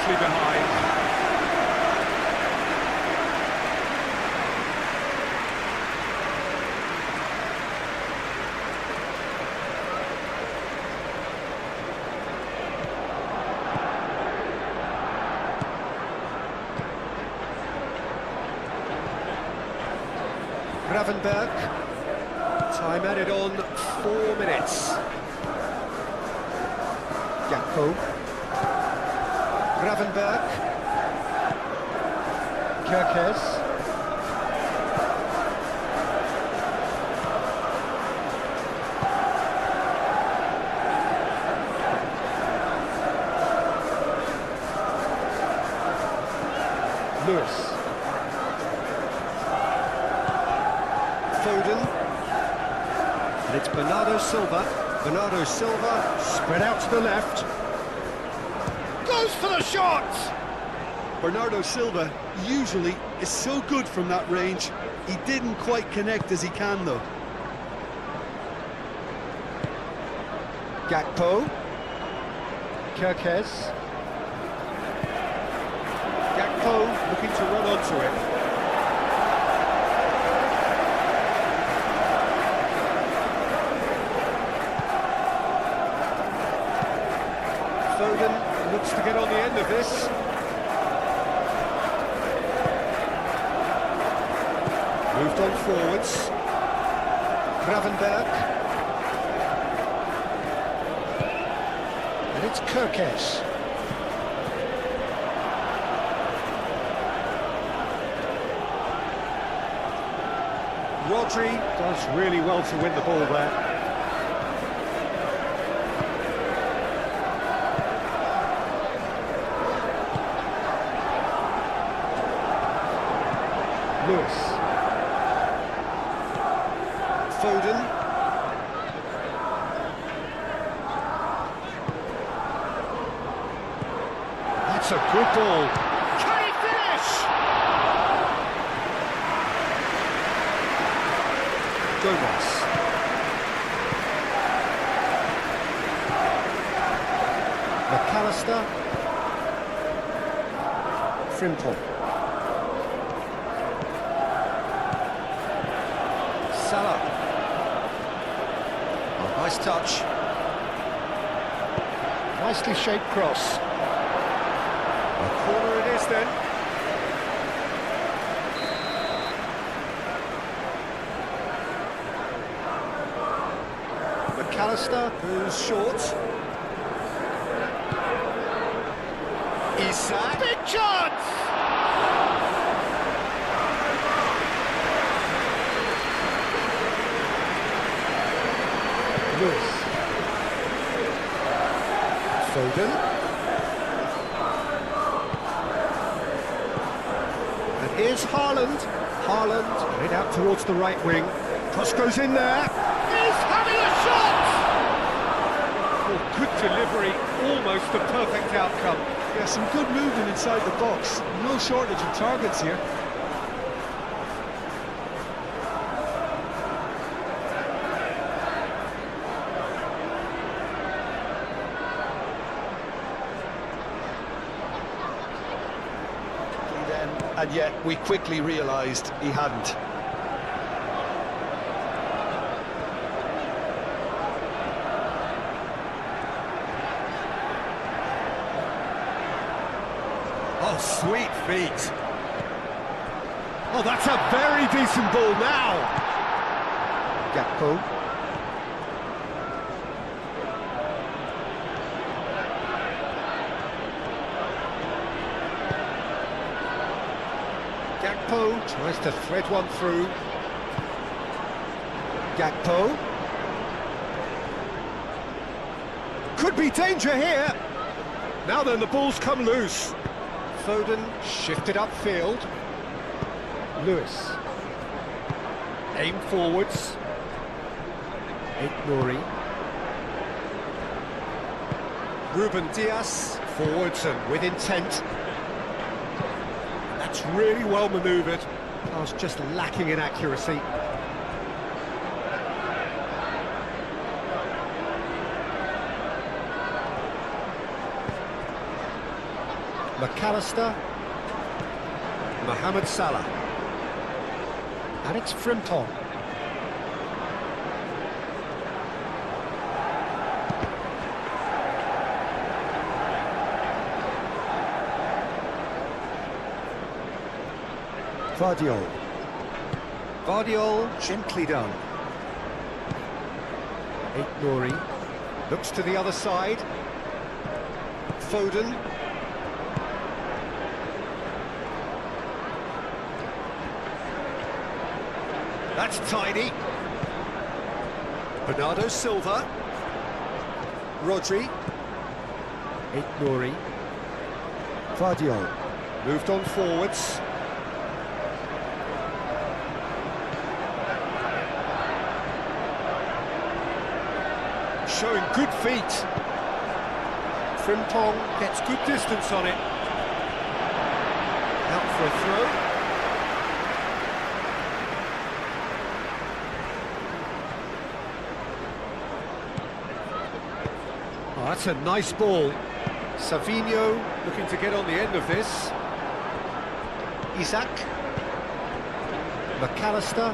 Behind. Gravenberg. Time added on 4 minutes. Gakpo. Gravenberg. Kerkez. Lewis. Foden. And it's Bernardo Silva. Bernardo Silva spread out to the left. Goes for the shot! Bernardo Silva usually is so good from that range. He didn't quite connect as he can though. Gakpo. Kerkez. Gakpo looking to run onto it. Foden looks to get on the end of this. Moved on forwards. Gravenberg. And it's Kerkez. Rodri does really well to win the ball there. Lewis. Foden. That's a good ball. Can he finish? Gomez. McAllister. Frimpong. Salah. Oh, nice touch. Nicely shaped cross. A corner it is then. McAllister goes short. Isak. Big chance! Lewis. Foden. And here's Haaland. Haaland played out towards the right wing. Cross goes in there. He's having a shot! Oh, good delivery, almost a perfect outcome. Yeah, some good movement inside the box. No shortage of targets here. And yet we quickly realised he hadn't. Oh, sweet feet. Oh, that's a very decent ball now. Gakpo. Gakpo tries to thread one through. Gakpo. Could be danger here. Now then, the ball's come loose. Foden shifted upfield. Lewis. Aim forwards. Nouri. Ruben Dias forwards and with intent. That's really well manoeuvred. Pass just lacking in accuracy. McAllister. Mohamed Salah. And it's Frimpong. Vardiol. Vardiol, gently done. Nouri. Looks to the other side. Foden. That's tidy. Bernardo Silva. Rodri. Nouri. Vardiol. Moved on forwards. Showing good feet. Frimpong gets good distance on it. Out for a throw. Oh, that's a nice ball. Savinho looking to get on the end of this. Isak. McAllister.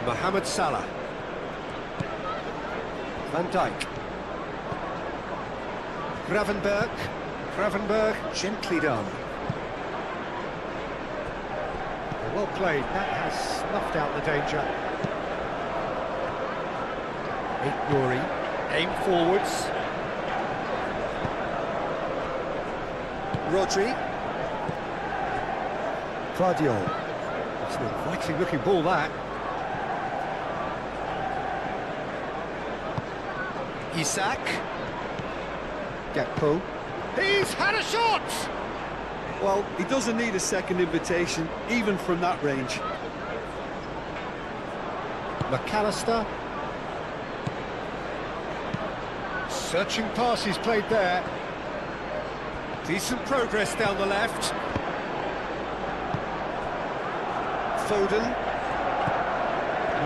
Mohamed Salah. Van Dijk. Gravenberg, gently done. Well played, that has snuffed out the danger. Nouri, aim forwards. Rodri. Vardiol. It's an inviting looking ball, that. Isak. Gakpo. He's had a shot! Well, he doesn't need a second invitation, even from that range. McAllister. Searching pass he's played there. Decent progress down the left. Foden.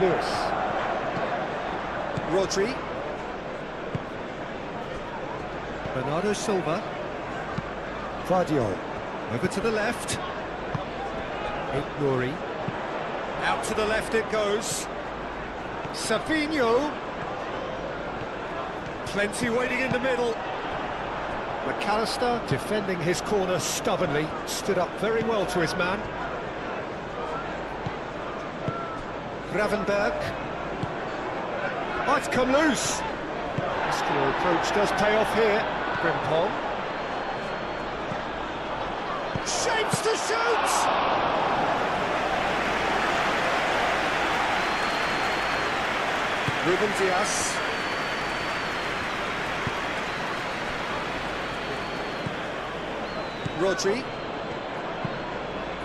Lewis. Rodri. Bernardo Silva. Vardio. Over to the left. Nouri. Out to the left it goes. Savinho. Plenty waiting in the middle. McAllister defending his corner stubbornly. Stood up very well to his man. Gravenberg. Oh, it's come loose. Muscular approach does pay off here. Frimpong. Shapes to shoot! Ruben Dias. Rodri.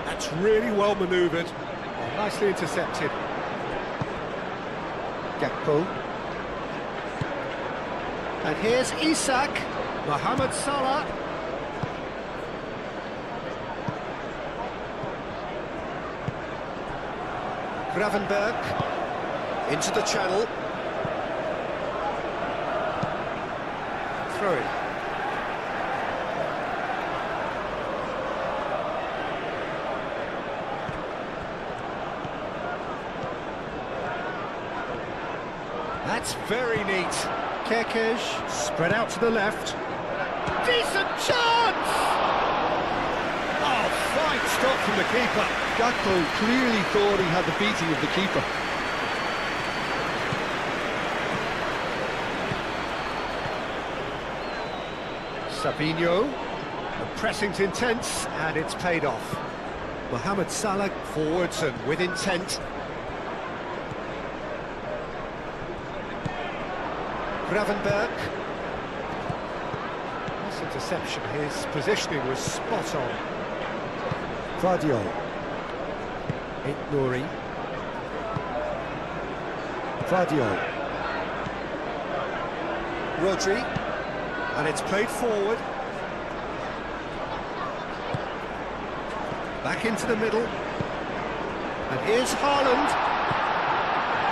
That's really well manoeuvred. Oh, nicely intercepted. Gakpo. And here's Isak. Mohamed Salah. Gravenberg. Into the channel. Throw it. That's very neat. Kerkez spread out to the left. Decent chance! Oh, fine stop from the keeper. Gakpo clearly thought he had the beating of the keeper. Savinho. The pressing's intense, and it's paid off. Mohamed Salah forwards and with intent. Gravenberg. Nice interception, his positioning was spot on. Vardio. Nouri. Vardio. Rodri. And it's played forward. Back into the middle. And here's Haaland.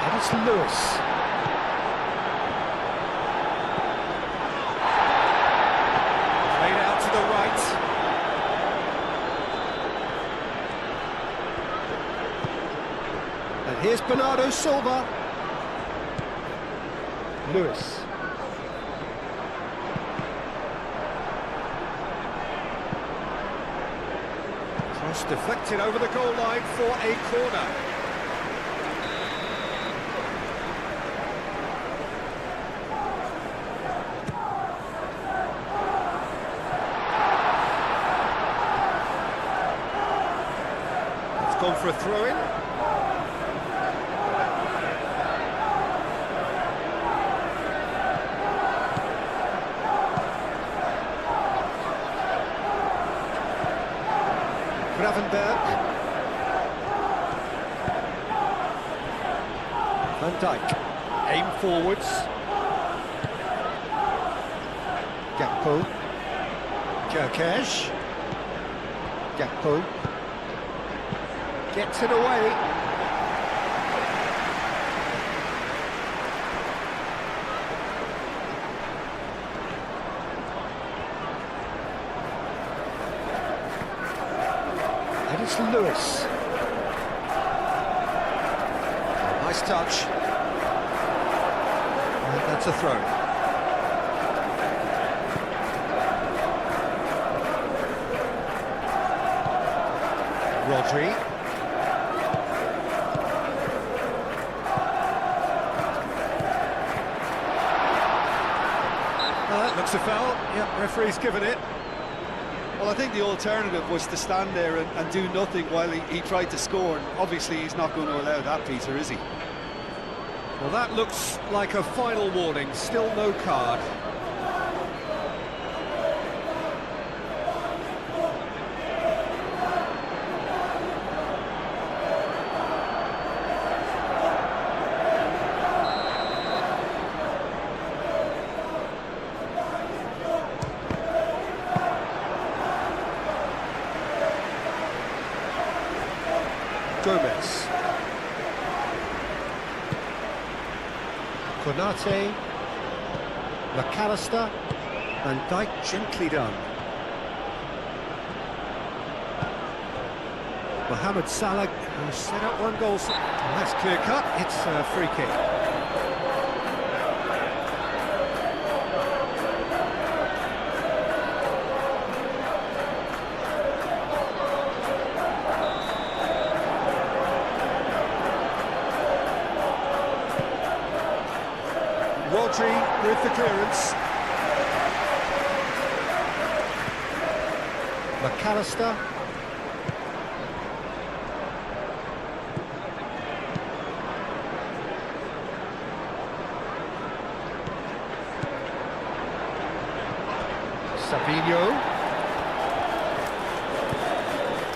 And it's Lewis. Here's Bernardo Silva. Lewis. Cross deflected over the goal line for a corner. It's gone for a throw-in. Gravenberg. Van Dijk. Aim forwards. Gakpo. Kerkez. Gakpo. Gets it away. And it's Lewis. Nice touch. And that's a throw. Rodri. Looks a foul. Yep, referee's given it. Well, I think the alternative was to stand there and do nothing while he tried to score. And obviously, he's not going to allow that, Peter, is he? Well, that looks like a final warning. Still no card. Gomez. Konate, McAllister, and Dijk, gently done. Mohamed Salah, who set up one goal. That's clear cut, it's a free kick. Rodri with the clearance. McAllister. Savinho.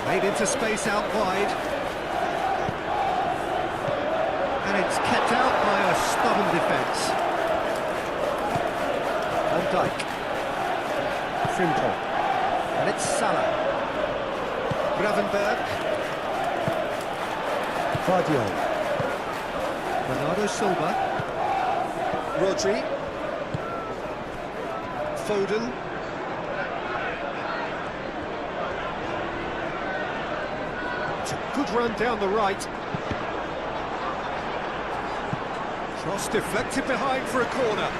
Made into space out wide. And it's kept out by a stubborn defence. Van Dijk. Frimpong. And it's Salah. Gravenberg. Guardiola. Bernardo Silva. Rodri. Foden. It's a good run down the right. Cross deflected behind for a corner.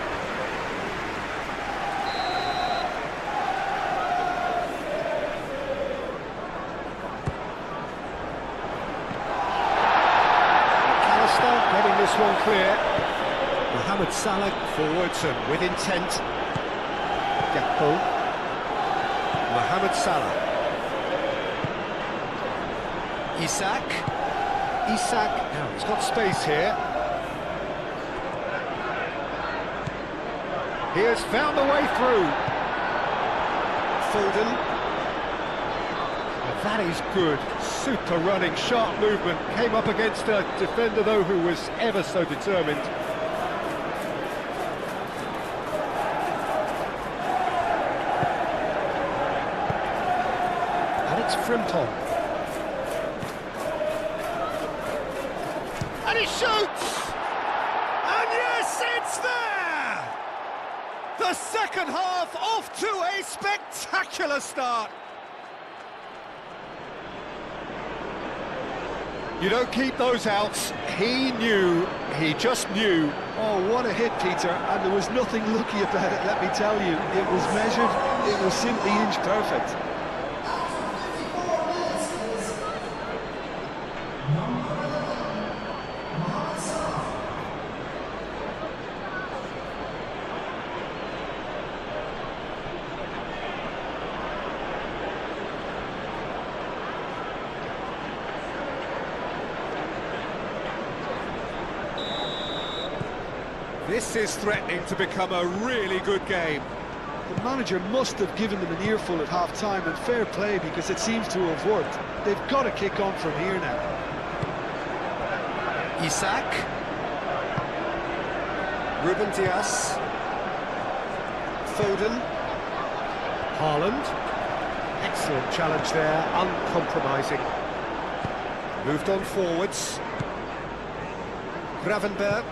Getting this one clear. Mohamed Salah forwards and with intent. Gakpo. Mohamed Salah. Isak. Now he's got space here. He has found the way through. Foden. That is good. Super running, sharp movement. Came up against a defender, though, who was ever so determined. And it's Frimpong. And he shoots! And yes, it's there! The second half off to a spectacular start. You don't keep those outs. He just knew. Oh, what a hit, Peter, and there was nothing lucky about it, let me tell you. It was measured, it was simply inch perfect. This is threatening to become a really good game. The manager must have given them an earful at half-time, and fair play, because it seems to have worked. They've got to kick on from here now. Isak. Ruben Dias. Foden. Haaland. Excellent challenge there, uncompromising. Moved on forwards. Gravenberg.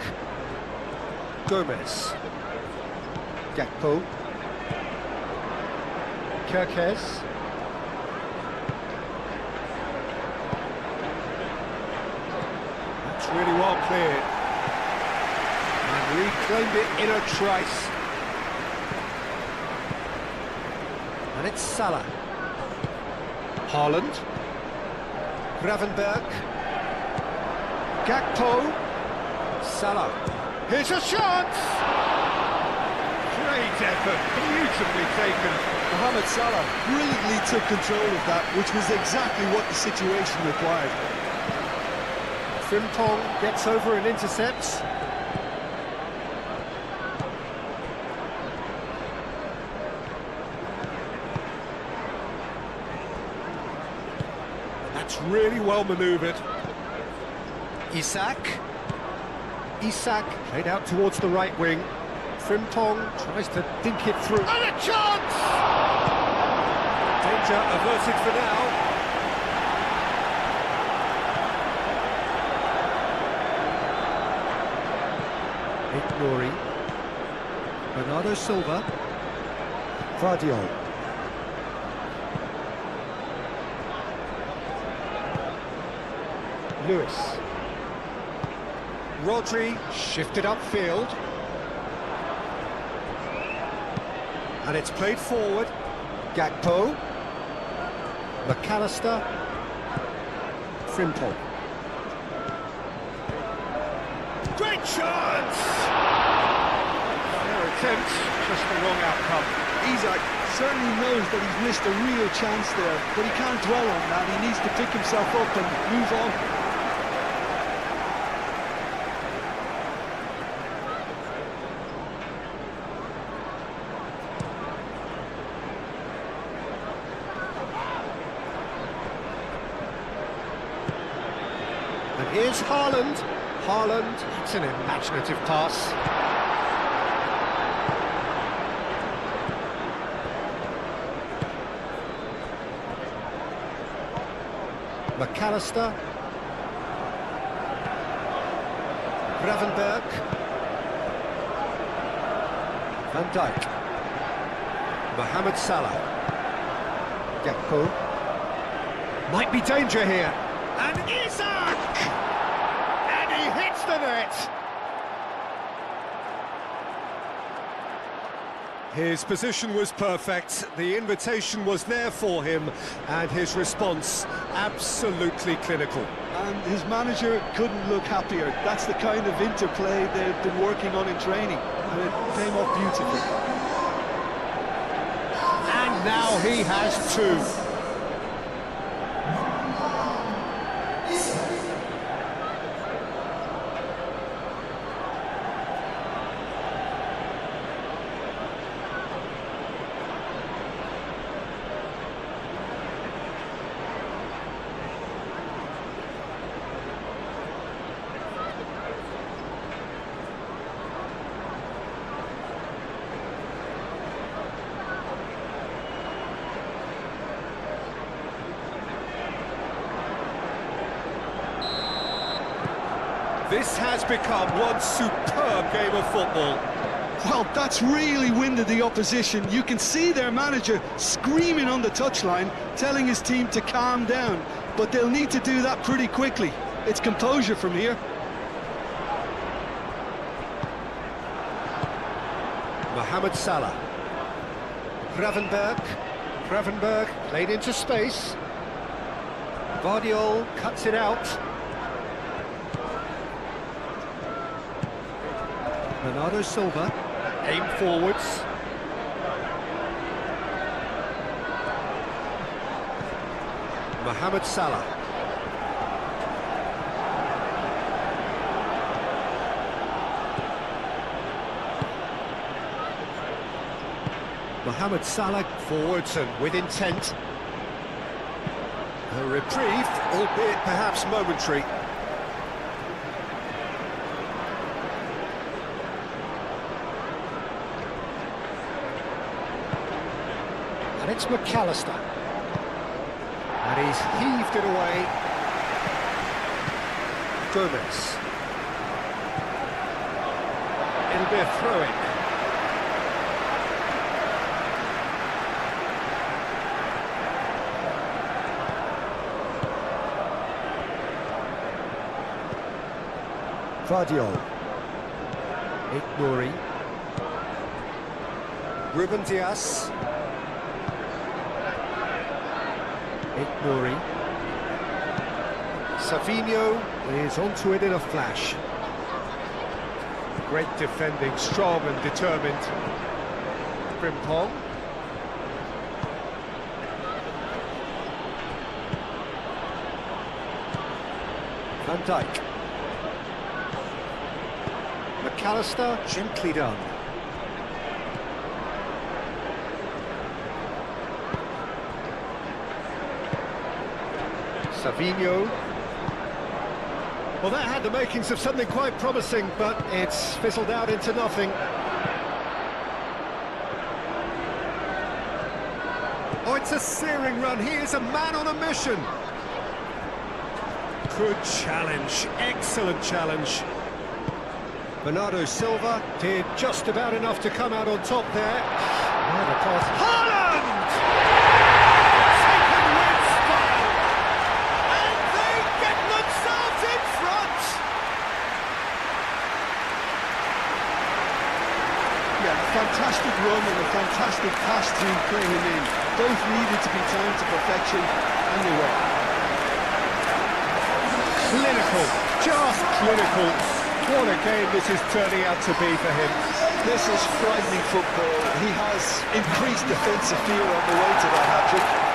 Gomez. Gakpo. Kerkez. That's really well cleared. And reclaimed it in a trice. And it's Salah. Haaland. Gravenberg. Gakpo. Salah. Here's a chance! Great effort, beautifully taken. Mohamed Salah brilliantly took control of that, which was exactly what the situation required. Frimpong gets over and intercepts. That's really well manoeuvred. Isak. Isak played out towards the right wing. Frimpong tries to dink it through. And a chance! Danger averted for now. It Nuri. Bernardo Silva. Guardiola. Lewis. Rodri shifted upfield. And it's played forward. Gakpo. McAllister. Frimpong. Great chance! Fair attempt, just the wrong outcome. Isak certainly knows that he's missed a real chance there, but he can't dwell on that. He needs to pick himself up and move on. And here's Haaland. Haaland, it's an imaginative pass. McAllister. Gravenberg. Van Dijk. Mohamed Salah. Gakpo. Might be danger here. And Isak! And he hits the net! His position was perfect, the invitation was there for him, and his response absolutely clinical. And his manager couldn't look happier. That's the kind of interplay they've been working on in training, and it came off beautifully. And now he has two. This has become one superb game of football. Well, that's really winded the opposition. You can see their manager screaming on the touchline, telling his team to calm down. But they'll need to do that pretty quickly. It's composure from here. Mohamed Salah. Gravenberg played into space. Guardiola cuts it out. Bernardo Silva, aim forwards. Mohamed Salah. Mohamed Salah forwards and with intent. A reprieve, albeit perhaps momentary. And it's McAllister. And he's heaved it away. Gomez. It'll be a throw-in. Guardiola. Nuri. Ruben Dias. Nuri. Savinho is onto it in a flash. Great defending, strong and determined. Frimpong. Van Dijk. McAllister, gently done. Savinho. Well, that had the makings of something quite promising, but it's fizzled out into nothing. Oh, it's a searing run. He is a man on a mission. Good challenge. Excellent challenge. Bernardo Silva did just about enough to come out on top there. Now the pass. Haaland! Taken with style! And they get themselves in front! Yeah, a fantastic run and a fantastic pass to play him in. Both needed to be timed to perfection, and they were. Clinical, just clinical. What a game this is turning out to be for him. This is frightening football. He has increased defensive fear on the way to that hat-trick.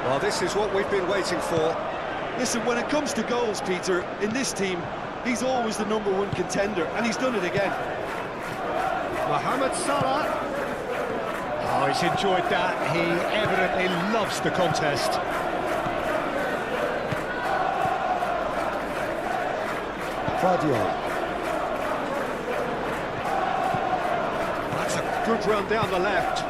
Well, this is what we've been waiting for. Listen, when it comes to goals, Peter, in this team, he's always the #1 contender, and he's done it again. Mohamed Salah. Oh, he's enjoyed that. He evidently loves the contest. Fadio. That's a good run down the left.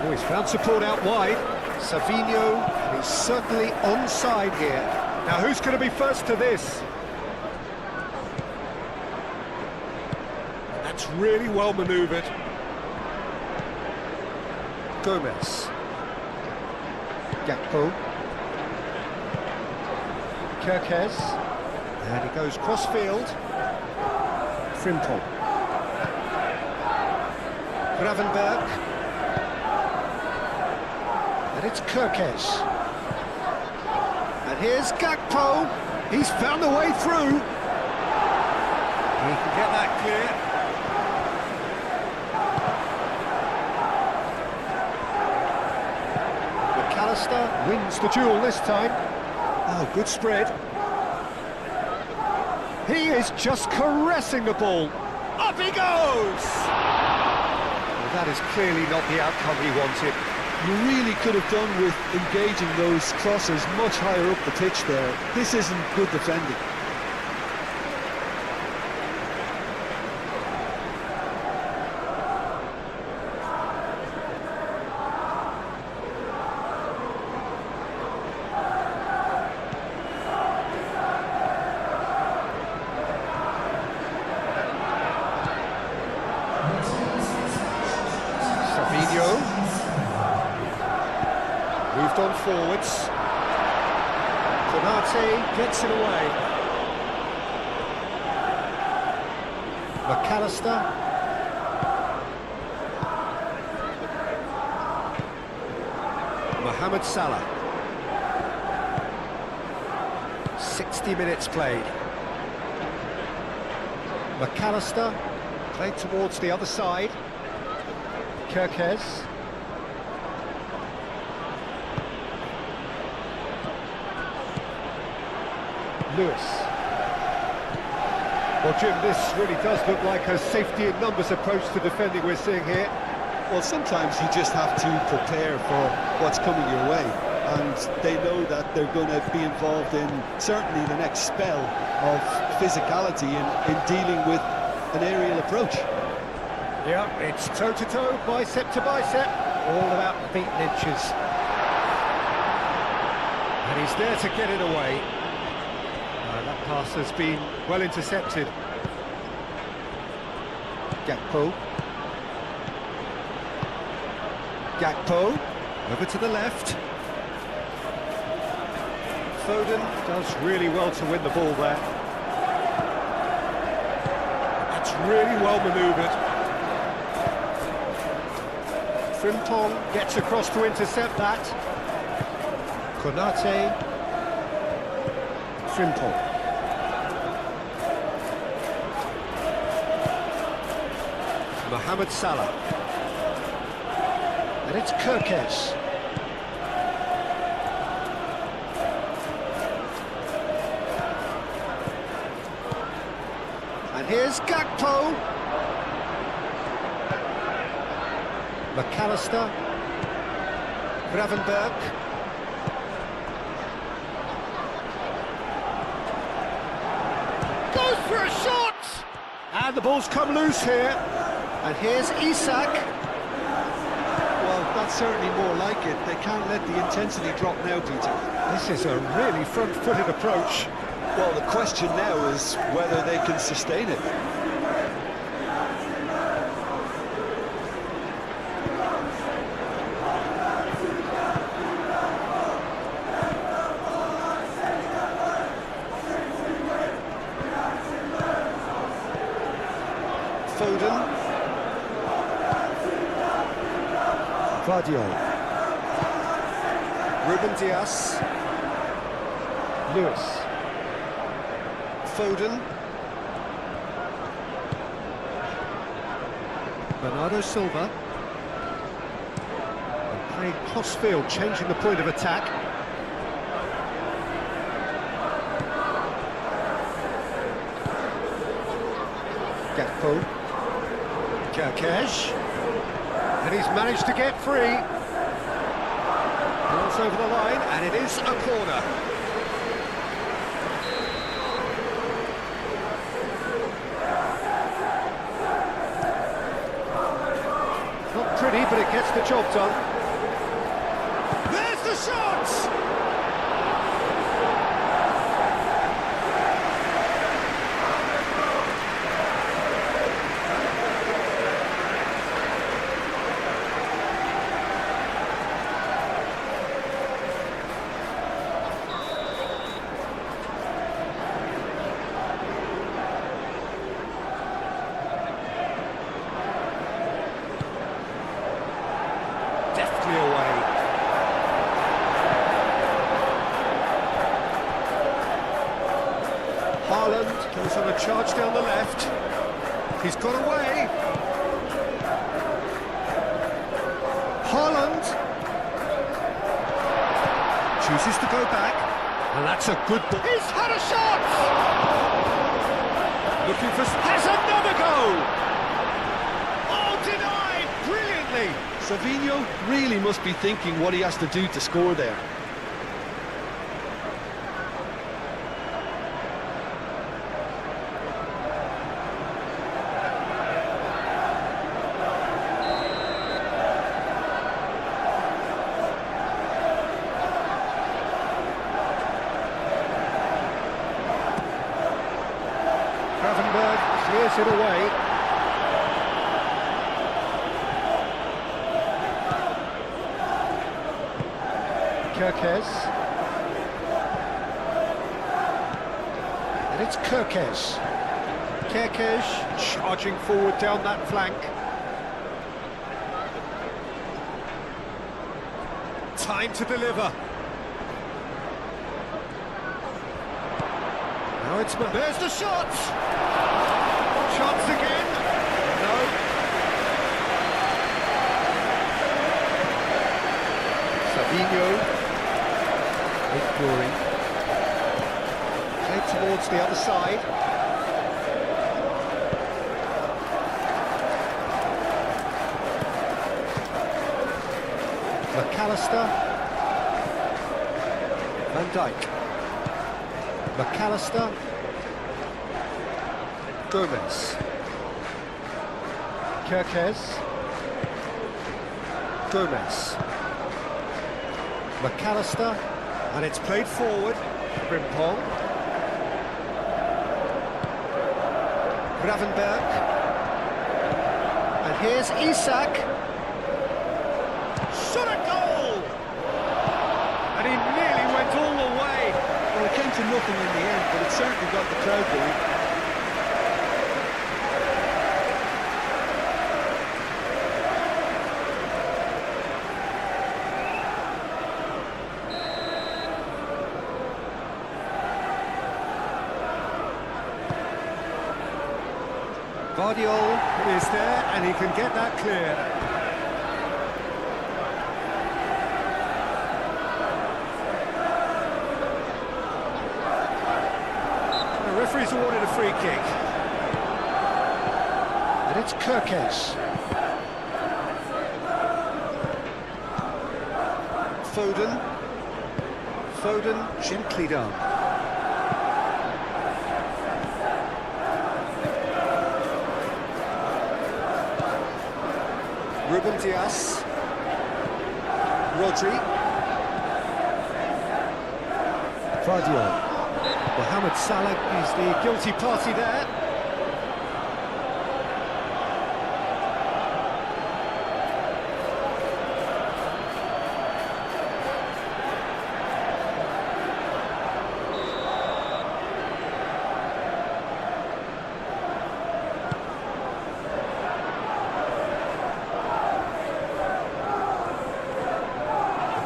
Oh, he's found support out wide. Savinho, and he's certainly onside here. Now, who's going to be first to this? That's really well manoeuvred. Gomez. Gakpo. Kirkes. And he goes cross-field. Frimpong. Gravenberg. And it's Kirkes. And here's Gakpo. He's found a way through. He can get that clear. McAllister wins the duel this time. Oh, good spread. He is just caressing the ball. Up he goes! Well, that is clearly not the outcome he wanted. You really could have done with engaging those crosses much higher up the pitch there. This isn't good defending. Savinho. Moved on forwards. Konate gets it away. McAllister. Mohamed Salah. 60 minutes played. McAllister played towards the other side. Kirkes. Lewis. Well, Jim, this really does look like a safety in numbers approach to defending we're seeing here. Well, sometimes you just have to prepare for what's coming your way, and they know that they're going to be involved in certainly the next spell of physicality in dealing with an aerial approach. Yeah, it's toe-to-toe, bicep to bicep, all about feet and inches. And he's there to get it away. That pass has been well intercepted. Gakpo. Gakpo, over to the left. Foden does really well to win the ball there. That's really well manoeuvred. Frimpong gets across to intercept that. Konate. Frimpong. Mohamed Salah. And it's Kirkes. And here's Gakpo. McAllister. Gravenberg. Goes for a shot! And the ball's come loose here. And here's Isak. Well, that's certainly more like it. They can't let the intensity drop now, Peter. This is a really front-footed approach. Well, the question now is whether they can sustain it. Foden. Vardiol. Ruben Dias. Lewis. Foden. Bernardo Silva. And playing cross-field, changing the point of attack. Gakpo. Kerkesh. And he's managed to get free. Cross over the line, and it is a corner. Not pretty, but it gets the job done. There's the shot! Deftly away. Haaland goes on a charge down the left. He's got away. Haaland chooses to go back, and that's a good ball. He's had a shot. Looking for has another goal. Oh, denied brilliantly. Savinho really must be thinking what he has to do to score there. Gravenberg clears it away. Kerkez. And it's Kerkez. Kerkez charging forward down that flank. Time to deliver. Now it's... There's the shot! Chance again. No. Savinho. Ignoring. Played towards the other side. McAllister. Van Dijk. McAllister. Gomez. Kerkez. Gomez. McAllister. And it's played forward. Frimpong. Gravenberg. And here's Isak. Shot a goal! And he nearly went all the way. Well, it came to nothing in the end, but it certainly got the crowd going. Vardiol is there, and he can get that clear. The referee's awarded a free kick. And it's Kerkez. Foden. Foden gently done. Ruben Dias. Rodri. Vardiol. Mohamed Salah is the guilty party there.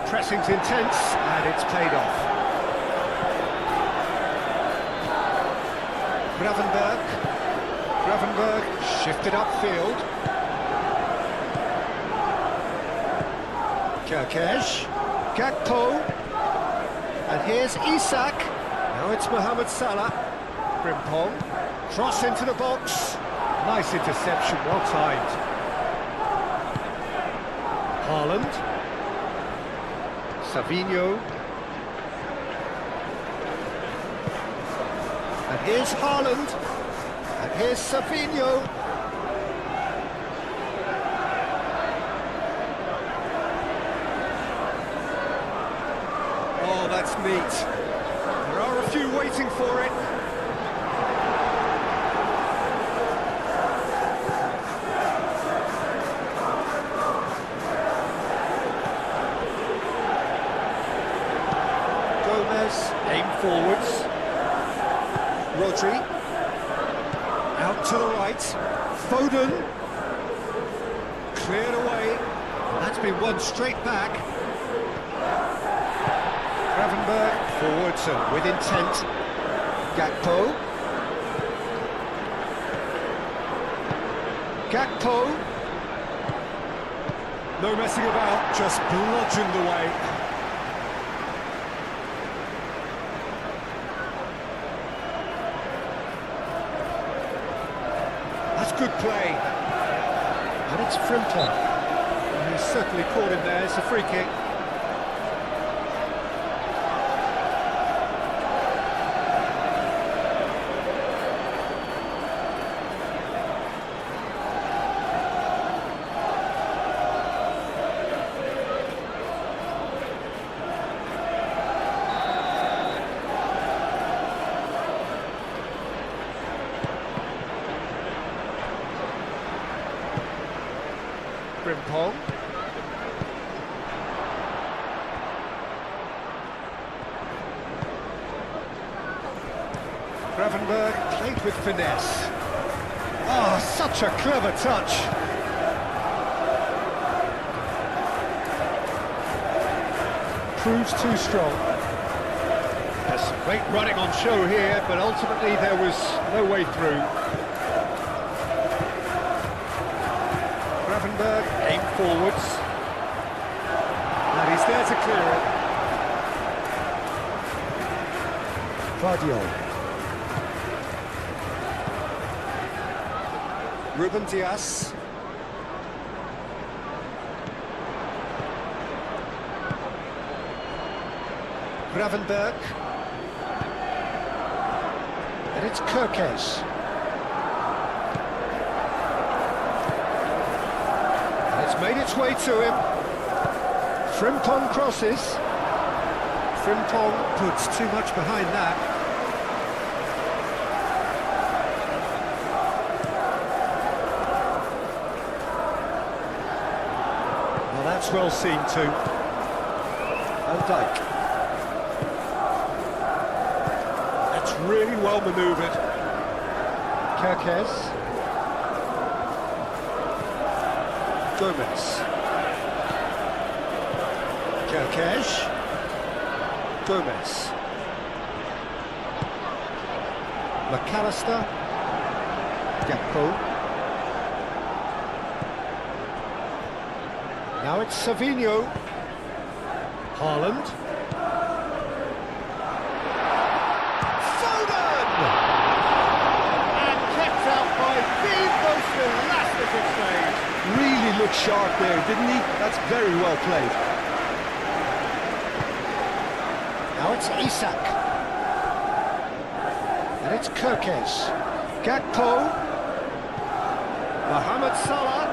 Pressing's intense, and it's played off. Gravenberg shifted upfield. Kerkesh. Gakpo. And here's Isak. Now it's Mohamed Salah. Frimpong. Cross into the box. Nice interception, well timed. Haaland. Savinho. And here's Haaland. And here's Savinho. Oh, that's neat. There are a few waiting for it. Aim forwards. Rodri. Out to the right. Foden. Cleared away. That's been won straight back. Gravenberg forwards and with intent. Gakpo. No messing about, just bludgeoned away. Good play. And it's Frimpong. And he's certainly caught him there. It's a free kick. Frimpong. Gravenberg played with finesse. Oh, such a clever touch. Proves too strong. There's some great running on show here, but ultimately there was no way through. Gravenberg, aim forwards, and he's there to clear it. Vardiol. Ruben Dias. Gravenberg. And it's Kerkesh. Made its way to him. Frimpong crosses. Frimpong puts too much behind that. Well, that's well seen too. Van Dijk. That's really well manoeuvred. Kerkesh. Gomez. Kerkesh. Gomez. McAllister. Gakpo. Now it's Savinho. Haaland. Foden! And kept out by the most elastic of saves. Really looked sharp there, didn't he? That's very well played. Now it's Isak. And it's Kirkes. Gakpo. Mohamed Salah.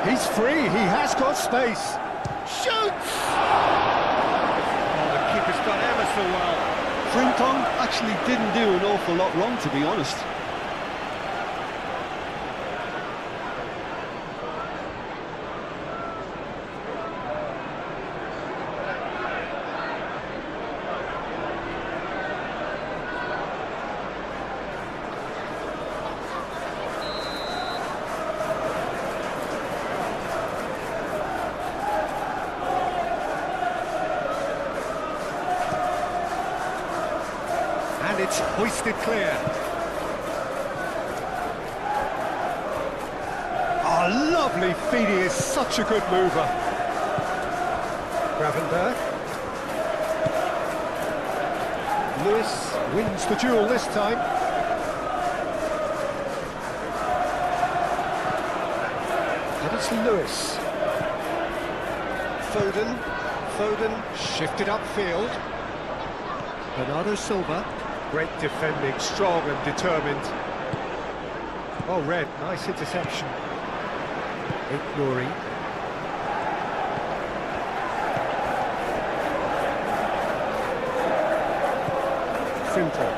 He's free, he has got space. Shoots! Oh, the keeper's done ever so well. Frimpong actually didn't do an awful lot wrong, to be honest. And it's hoisted clear. Oh, lovely feed, he is such a good mover. Gravenberg. Lewis wins the duel this time. And it's Lewis. Foden shifted upfield. Bernardo Silva. Great defending, strong and determined. Oh, Red, nice interception. Nouri. Frimpong.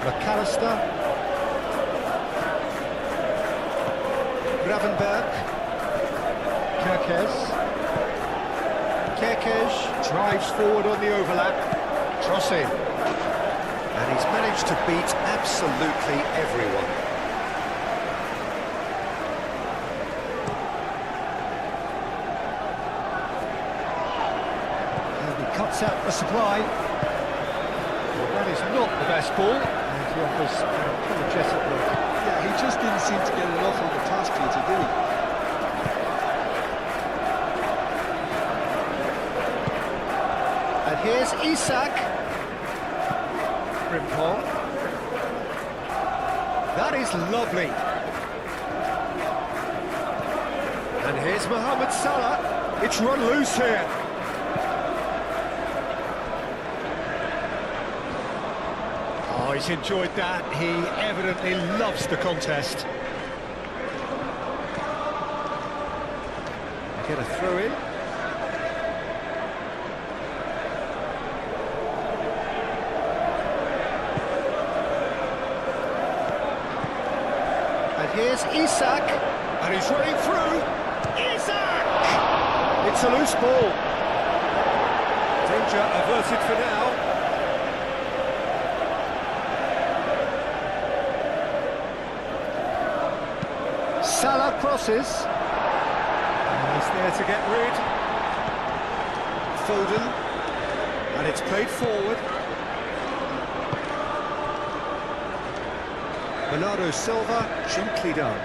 McAllister. Gravenberg. Kirkes drives forward on the overlap. Cross in. And he's managed to beat absolutely everyone. And he cuts out the supply. Well, that is not the best ball. And he offers an apologetic look. Yeah, he just didn't seem to get enough on the task here to do. Here's Isak. Frimpong. That is lovely. And here's Mohamed Salah. It's run loose here. Oh, he's enjoyed that. He evidently loves the contest. They get a throw in. Here's Isak, and he's running through. Isak! It's a loose ball. Danger averted for now. Salah crosses. And he's there to get rid. Foden, and it's played forward. Bernardo Silva, gently done.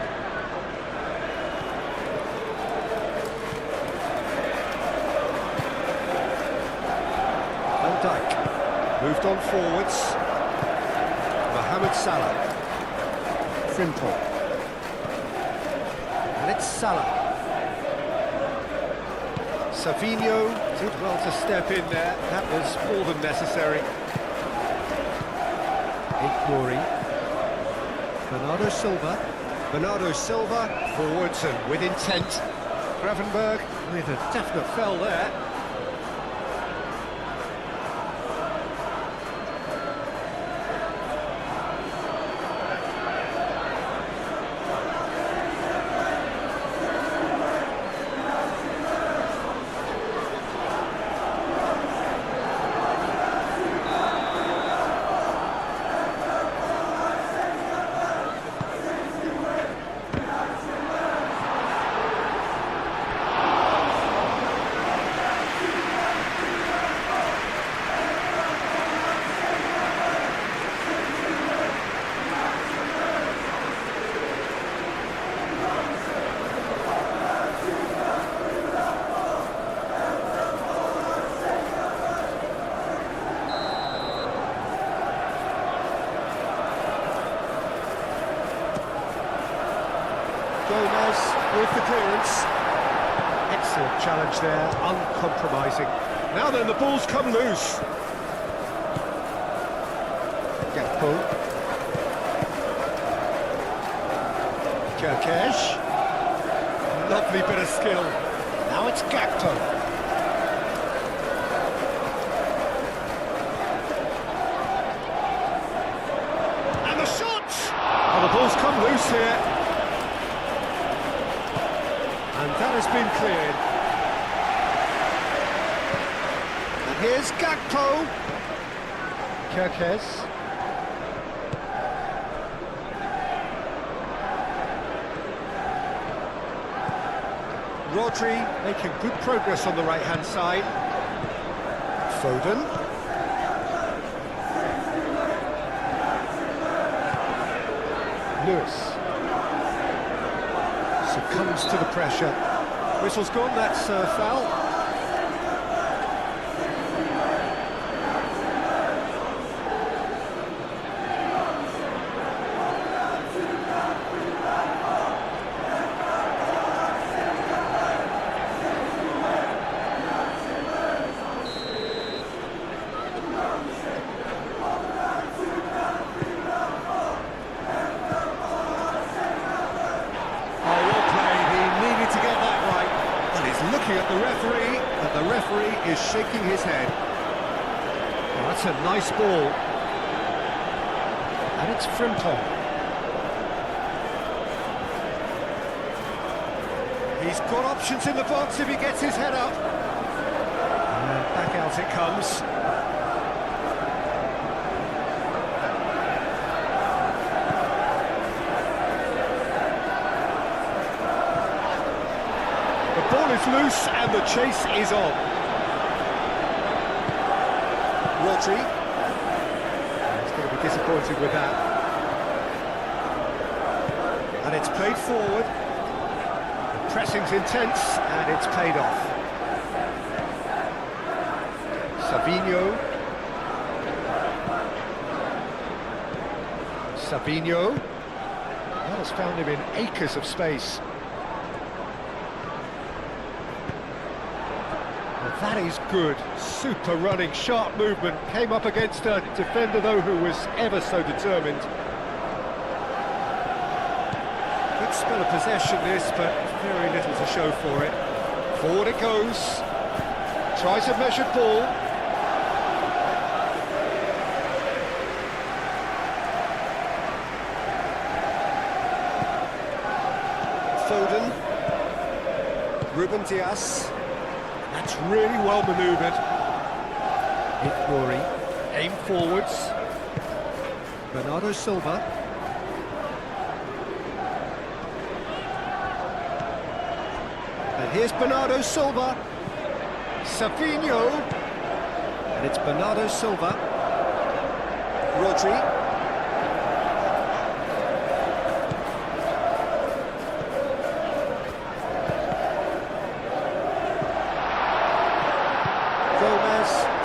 Van Dijk, moved on forwards. Mohamed Salah. Frimpong. And it's Salah. Savinho did well to step in there. That was more than necessary. Nouri. Bernardo Silva, forwards and with intent. Gravenberg with a definite fell there. with the clearance. Excellent challenge there, uncompromising. Now then, the ball's come loose. Gakpo. Kirkesh. Lovely bit of skill. Now it's Gakpo. And the shot! Oh, the ball's come loose here. And that has been cleared. And here's Gakpo. Kirkesh. Rodri making good progress on the right-hand side. Foden. Lewis. Succumbs to the pressure. Whistle's gone, that's a foul. Looking at the referee, and the referee is shaking his head. Oh, that's a nice ball. And it's Frimpong. He's got options in the box if he gets his head up. And back out it comes. The ball is loose and the chase is on. Rodri. He's going to be disappointed with that. And it's played forward. The pressing's intense and it's paid off. Savinho. That has found him in acres of space. That is good, super running, sharp movement, came up against a defender though who was ever so determined. Good spell of possession this, but very little to show for it. Forward it goes, tries a measured ball. Foden, Ruben Dias. That's really well manoeuvred. Ignori, aim forwards. Bernardo Silva. And here's Bernardo Silva. Savinho. And it's Bernardo Silva. Rodri.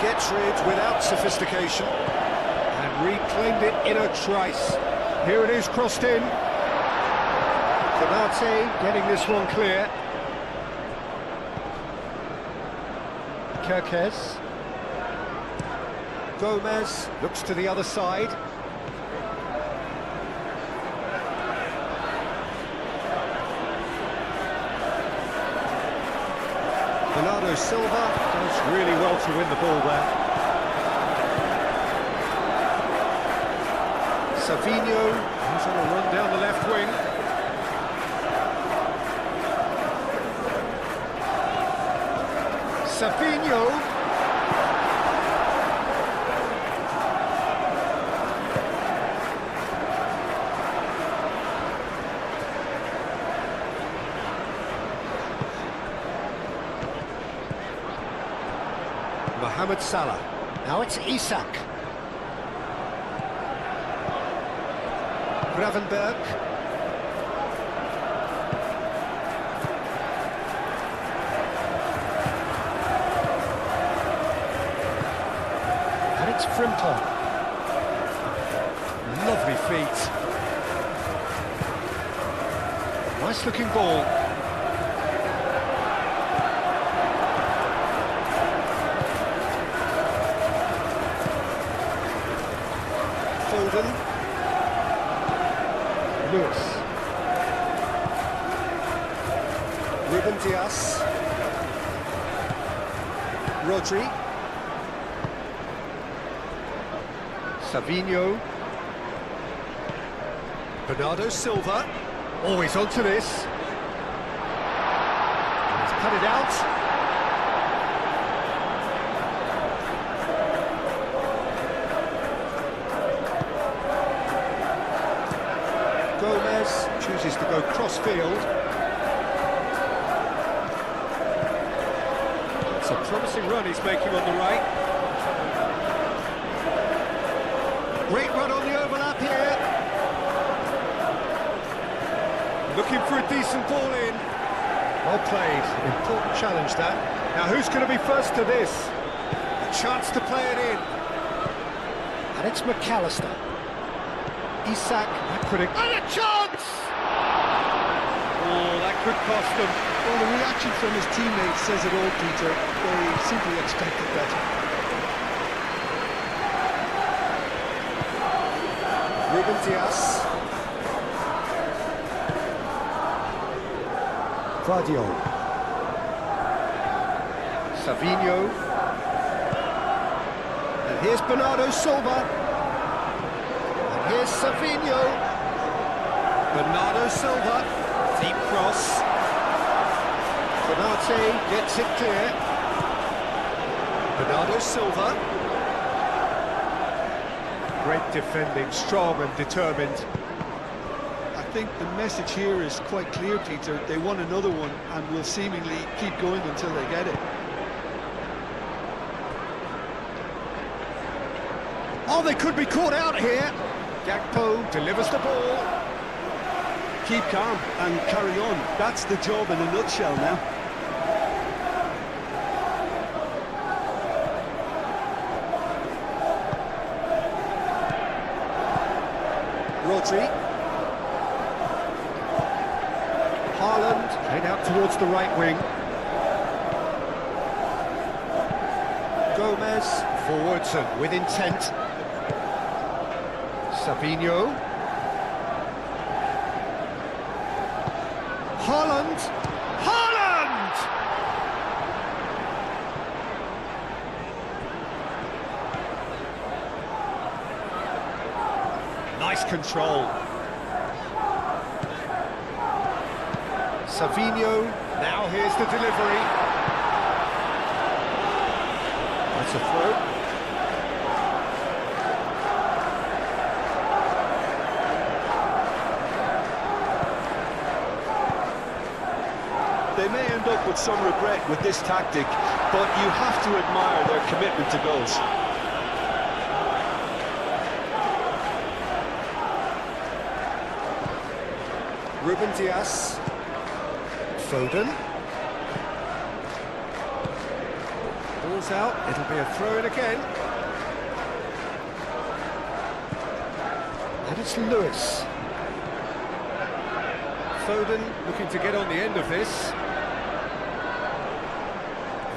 Gets rid without sophistication and reclaimed it in a trice. Here it is, crossed in. Konate getting this one clear. Kirkesh. Gomez looks to the other side. Bernardo Silva does really well to win the ball there. Savinho, who's on a run down the left wing. Savinho. Mohamed Salah. Now it's Isak. Gravenberg. And it's Frimpong. Lovely feet. Nice looking ball. Ruben Dias. Rodri. Savinho. Bernardo Silva. Always onto this. He's cut it out. Gomez chooses to go cross-field. It's a promising run he's making on the right. Great run on the overlap here. Looking for a decent ball in. Well played. Important challenge that. Now who's going to be first to this? A chance to play it in. And it's McAllister. Isak, that could have... And a chance! Oh, that could cost them. Well, the reaction from his teammates says it all, Peter. They simply expected better. Ruben Dias. Guardiola. Savinho. And here's Bernardo Silva. And here's Savinho. Bernardo Silva. Deep cross. Bernate gets it clear. Bernardo Silva. Great defending, strong and determined. I think the message here is quite clear, Peter. They want another one and will seemingly keep going until they get it. Oh, they could be caught out here. Gakpo delivers the ball. Keep calm and carry on. That's the job in a nutshell now. Rodri. Haaland played out towards the right wing. Gomez forwards and with intent. Savinho. Haaland. Haaland! Nice control. Savinho, now here's the delivery. That's a throw. They may end up with some regret with this tactic, but you have to admire their commitment to goals. Ruben Dias. Foden. Ball's out, it'll be a throw-in again. And it's Lewis. Foden looking to get on the end of this.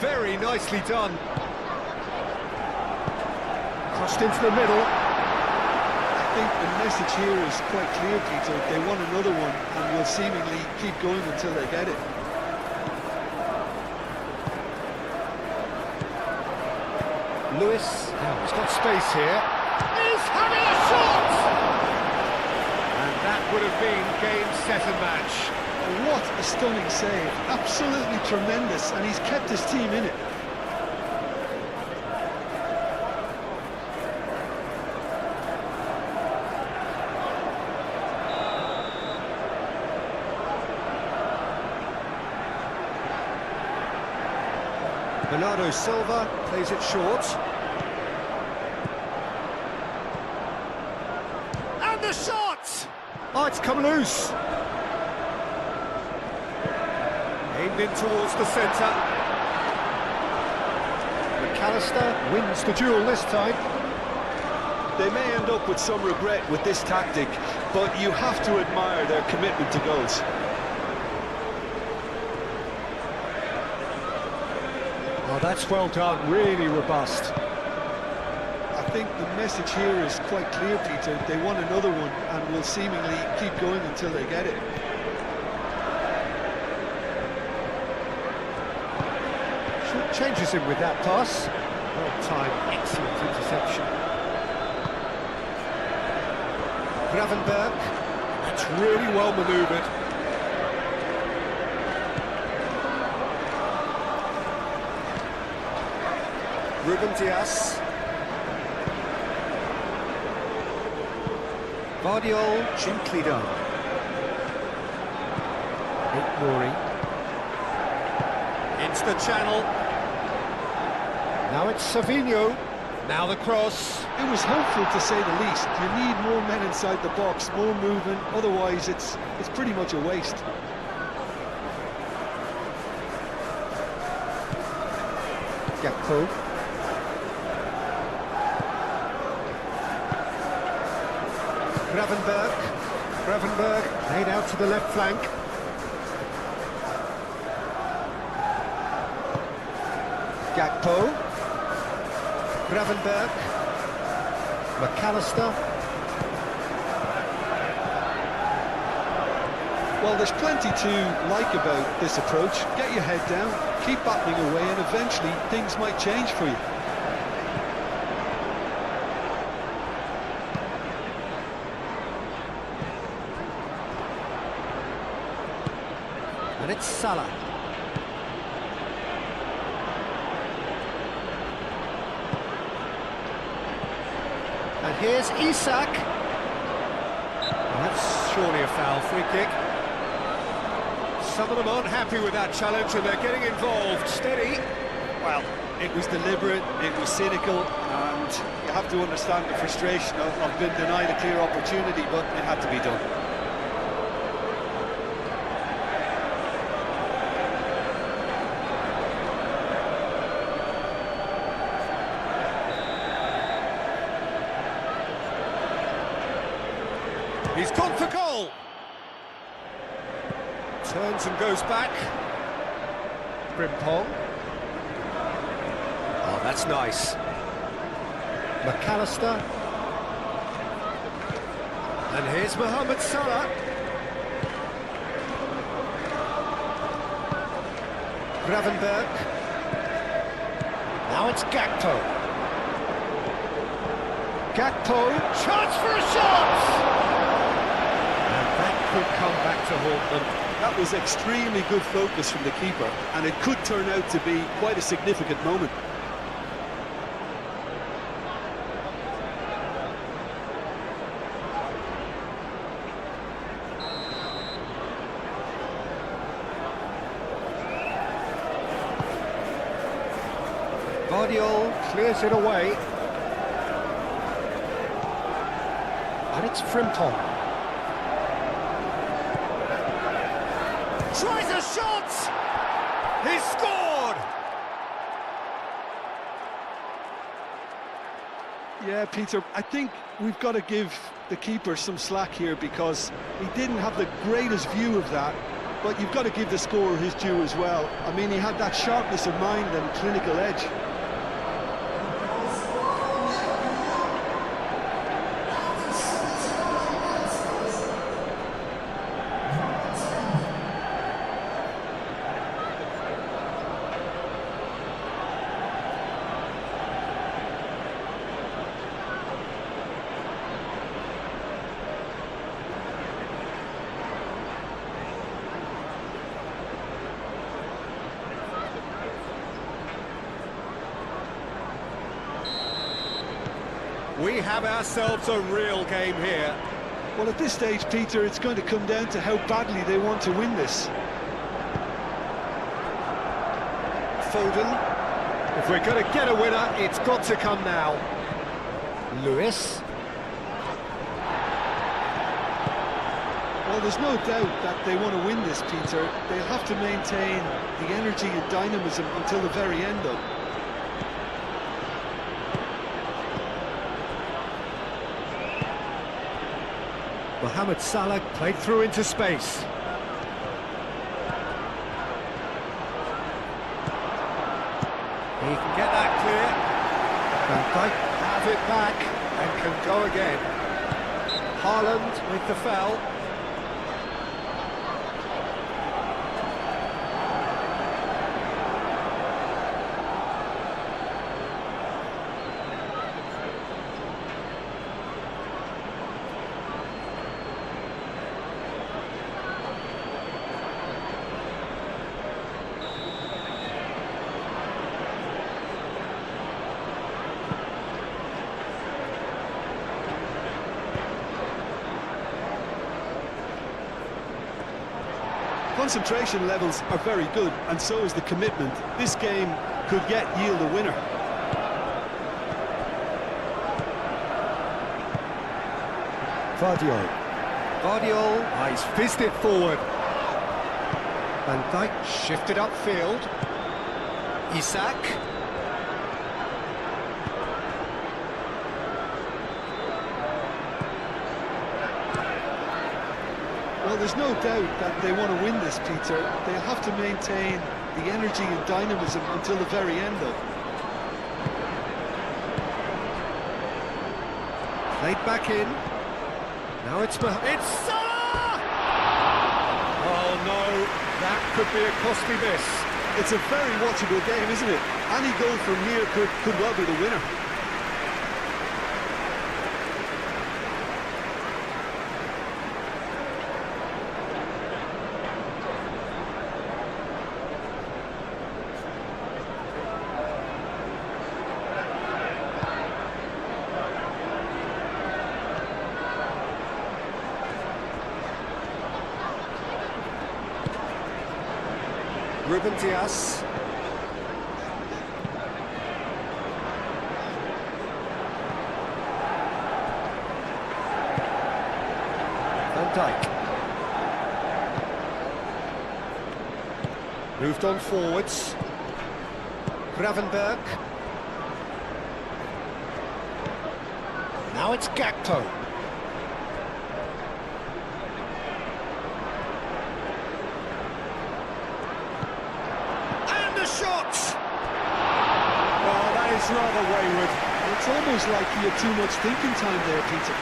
Very nicely done. Crossed into the middle. I think the message here is quite clear, Peter. They want another one and will seemingly keep going until they get it. Lewis, now he's got space here. He's having a shot! And that would have been game, set and match. Oh, what a stunning save. Absolutely tremendous, and he's kept his team in it. Bernardo Silva plays it short. And the shot! Oh, it's come loose. Aimed in towards the centre. McAllister wins the duel this time. They may end up with some regret with this tactic, but you have to admire their commitment to goals. Oh, that's well done, really robust. I think the message here is quite clear, Peter. They want another one and will seemingly keep going until they get it. Changes him with that pass. Well timed, excellent interception. Gravenberg. That's really well manoeuvred. Ruben Dias. Guardiol gently done. Rory. Into the channel. Now it's Savinho. Now the cross. It was hopeful, to say the least. You need more men inside the box, more movement, otherwise it's pretty much a waste. Gakpo. Gravenberg laid out to the left flank. Gakpo. Gravenberg. McAllister. Well, there's plenty to like about this approach. Get your head down, keep battling away, and eventually things might change for you. And it's Salah. And here's Isak. That's surely a foul, free kick. Some of them aren't happy with that challenge and they're getting involved. Steady. Well, it was deliberate, it was cynical, and you have to understand the frustration of being denied a clear opportunity, but it had to be done. He's gone for goal. Turns and goes back. Frimpong. Oh, that's nice. McAllister. And here's Mohamed Salah. Gravenberg. Now it's Gakpo. Chance for a shot! Could come back to haunt them. That was extremely good focus from the keeper, and it could turn out to be quite a significant moment. Guardiol clears it away. And it's Frimpong. Tries a shot! He's scored! Yeah, Peter, I think we've got to give the keeper some slack here because he didn't have the greatest view of that, but you've got to give the scorer his due as well. I mean, he had that sharpness of mind and clinical edge. We have ourselves a real game here. Well, at this stage, Peter, it's going to come down to how badly they want to win this. Foden. If we're going to get a winner, it's got to come now. Lewis. Well, there's no doubt that they want to win this, Peter. They'll have to maintain the energy and dynamism until the very end, though. Mohamed Salah played through into space. He can get that clear. Van Dijk have it back and can go again. Haaland with the foul. Concentration levels are very good, and so is the commitment. This game could yet yield a winner. Vardiol. He's fizzed it forward. Van Dijk shifted upfield. Isak. Well, there's no doubt that they want to win this, Peter. They'll have to maintain the energy and dynamism until the very end, though. Played back in. Now it's Salah! Oh no, that could be a costly miss. It's a very watchable game, isn't it? Any goal from here could well be the winner. Ruben Dias. Van Dijk. Moved on forwards. Gravenberg. Now it's Gakpo. Shot! Well, that is rather wayward. It's almost like he had too much thinking time there, Peter.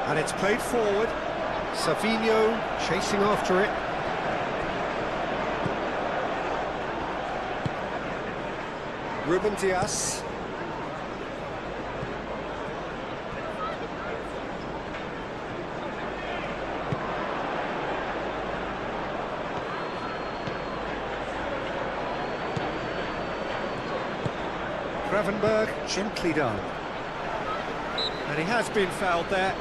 And it's played forward. Savinho chasing after it. Ruben Dias. Gravenberg, gently done. And he has been fouled there.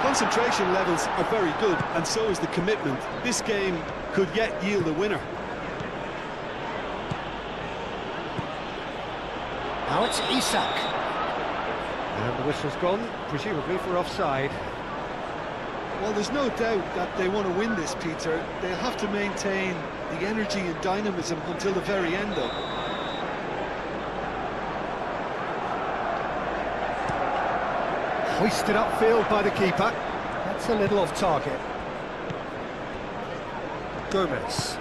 Concentration levels are very good, and so is the commitment. This game could yet yield a winner. Now it's Isak. And the whistle's gone, presumably for offside. Well, there's no doubt that they want to win this, Peter. They'll have to maintain the energy and dynamism until the very end, though. Hoisted upfield by the keeper. That's a little off target. Gomez.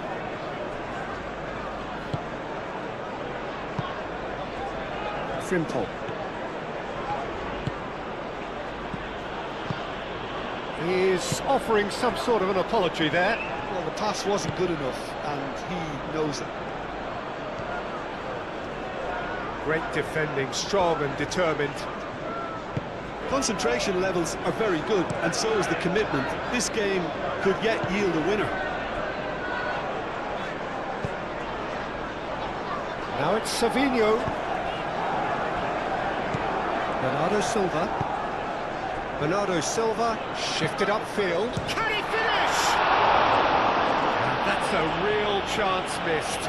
Frimpong. He's offering some sort of an apology there. Well, the pass wasn't good enough, and he knows it. Great defending, strong and determined. Concentration levels are very good, and so is the commitment. This game could yet yield a winner. Now it's Savinho. Bernardo Silva. Bernardo Silva shifted upfield. Can he finish? That's a real chance missed.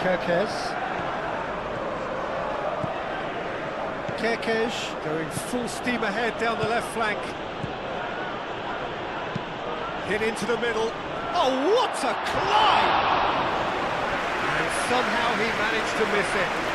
Kirkes. Going full steam ahead down the left flank. Hit into the middle. Oh, what a climb! And somehow he managed to miss it.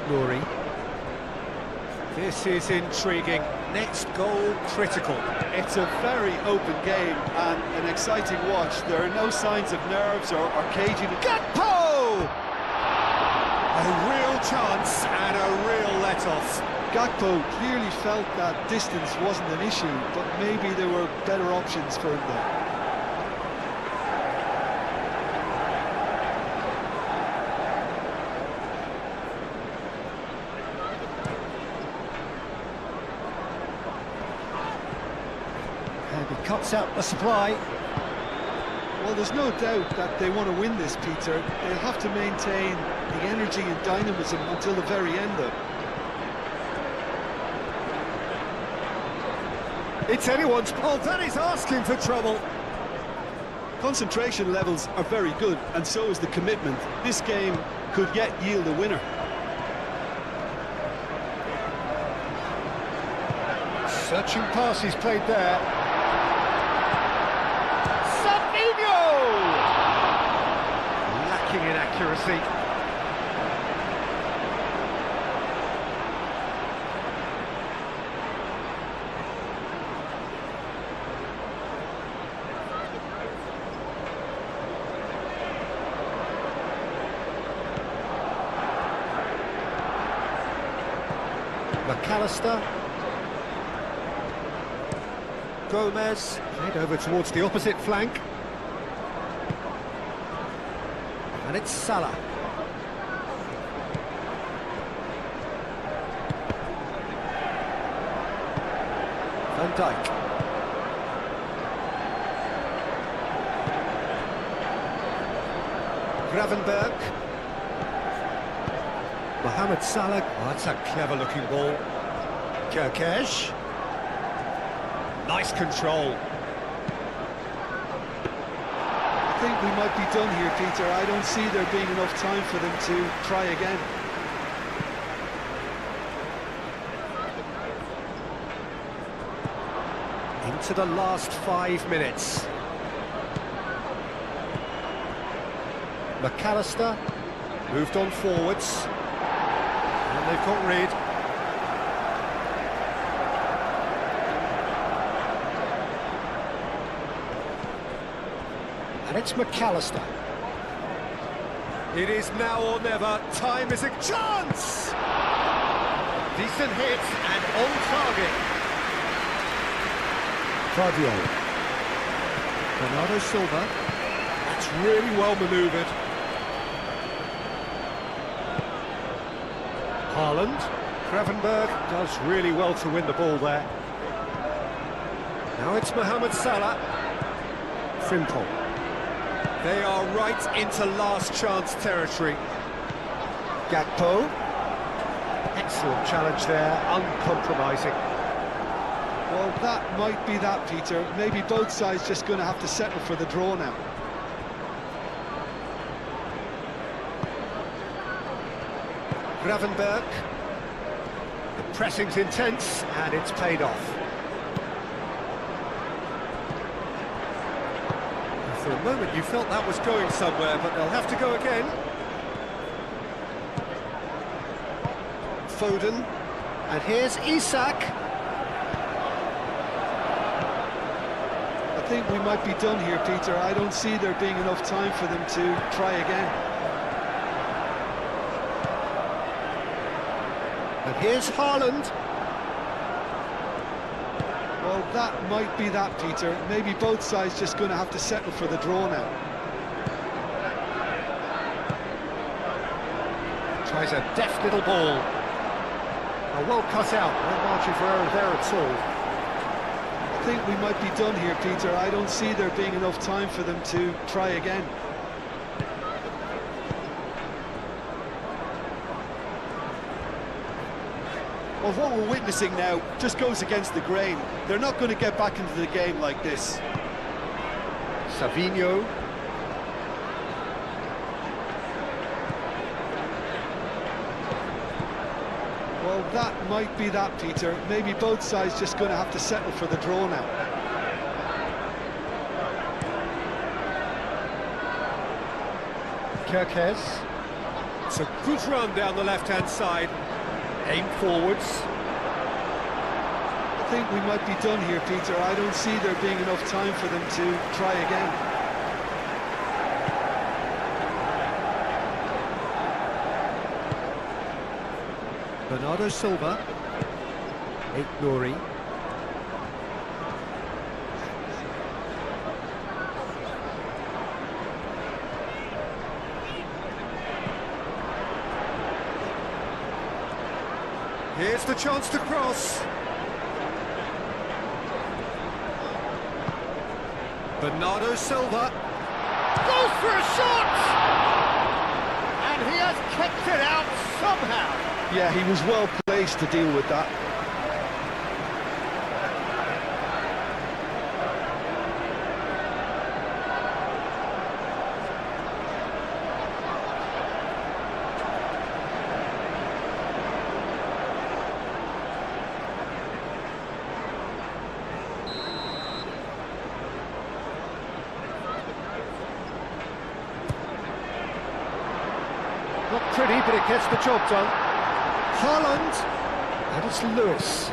Glory. This is intriguing. Next goal critical. It's a very open game and an exciting watch. There are no signs of nerves or caging. Gakpo! A real chance and a real let-off. Gakpo clearly felt that distance wasn't an issue, but maybe there were better options for him there. He cuts out the supply. Well, there's no doubt that they want to win this, Peter. They'll have to maintain the energy and dynamism until the very end, though. It's anyone's... Oh, that is asking for trouble. Concentration levels are very good, and so is the commitment. This game could yet yield a winner. Searching pass he's played there. Lacking in accuracy. McAllister. Gomez, played over towards the opposite flank. And it's Salah. Van Dijk. Gravenberg. Mohamed Salah. Oh, that's a clever-looking ball. Kerkesh. Nice control. I think we might be done here, Peter. I don't see there being enough time for them to try again. Into the last 5 minutes. McAllister moved on forwards. And they've got rid. And it's McAllister. It is now or never. Time is a chance! Decent hit and on target. Guardiola. Bernardo Silva. That's really well manoeuvred. Haaland. Gravenberg does really well to win the ball there. Now it's Mohamed Salah. Frimpong. They are right into last chance territory. Gakpo. Excellent challenge there, uncompromising. Well, that might be that, Peter. Maybe both sides just going to have to settle for the draw now. Gravenberg. The pressing's intense, and it's paid off. For a moment you felt that was going somewhere, but they'll have to go again. Foden. And here's Isak. I think we might be done here, Peter. I don't see there being enough time for them to try again. And here's Haaland. Well, that might be that, Peter. Maybe both sides just going to have to settle for the draw now. Tries a deft little ball. Well cut out, no margin for error there at all. I think we might be done here, Peter. I don't see there being enough time for them to try again. Well, what we're witnessing now just goes against the grain. They're not going to get back into the game like this. Savinho. Well, that might be that, Peter. Maybe both sides just going to have to settle for the draw now. Kirkes. It's a good run down the left-hand side. Aim forwards. I think we might be done here, Peter. I don't see there being enough time for them to try again. Bernardo Silva. Nouri. Here's the chance to cross. Bernardo Silva goes for a shot! And he has kept it out somehow. Yeah, he was well placed to deal with that. Not pretty, but it gets the job done. Haaland, and it's Lewis.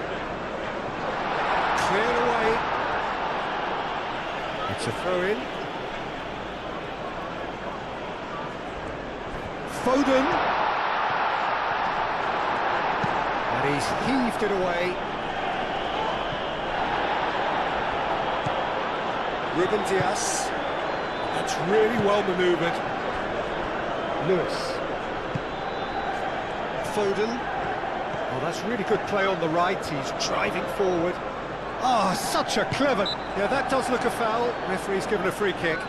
Cleared away. It's a throw-in. Foden. And he's heaved it away. Ruben Dias. That's really well manoeuvred. Lewis. Foden. Oh, that's really good play on the right. He's driving forward. Oh, such a clever... Yeah, that does look a foul. Referee's given a free kick.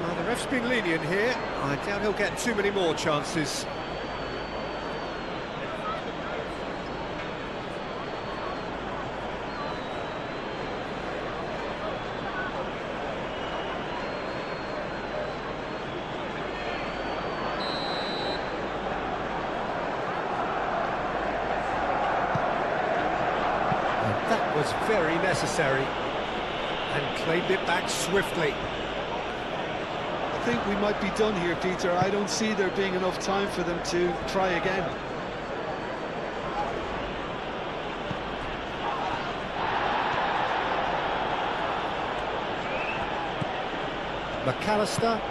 Well, the ref's been lenient here. I doubt he'll get too many more chances. That was very necessary, and claimed it back swiftly. I think we might be done here, Peter. I don't see there being enough time for them to try again. McAllister.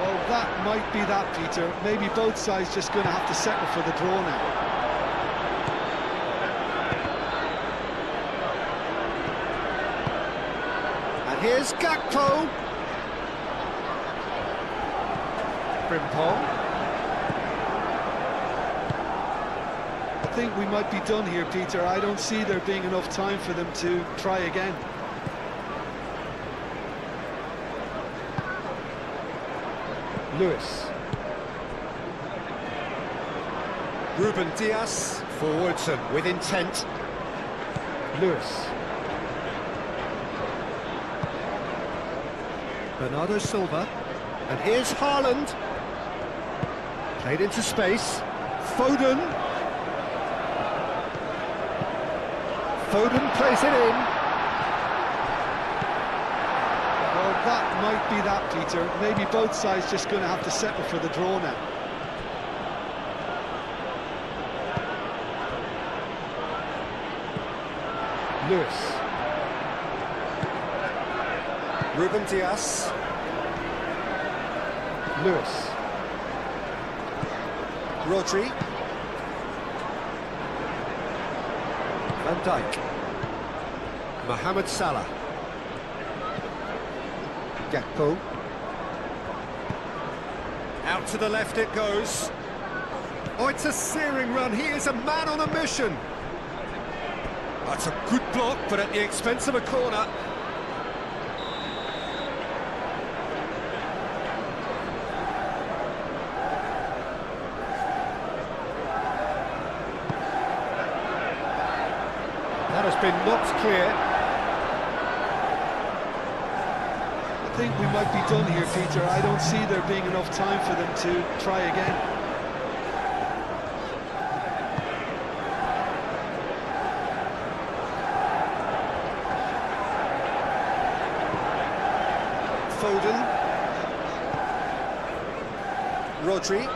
Well, that might be that, Peter. Maybe both sides just going to have to settle for the draw now. Here's Gakpo. Frimpong. I think we might be done here, Peter. I don't see there being enough time for them to try again. Lewis. Ruben Dias. Forwards and with intent. Lewis. Bernardo Silva, and here's Haaland. Played into space. Foden. Foden plays it in. Well, that might be that, Peter. Maybe both sides just going to have to settle for the draw now. Lewis. Ruben Dias. Lewis. Rodri. Van Dijk. Mohamed Salah. Gakpo. Out to the left it goes. Oh, it's a searing run. He is a man on a mission. That's a good block, but at the expense of a corner. That has been knocked clear. I think we might be done here, Peter. I don't see there being enough time for them to try again. Foden. Rodri.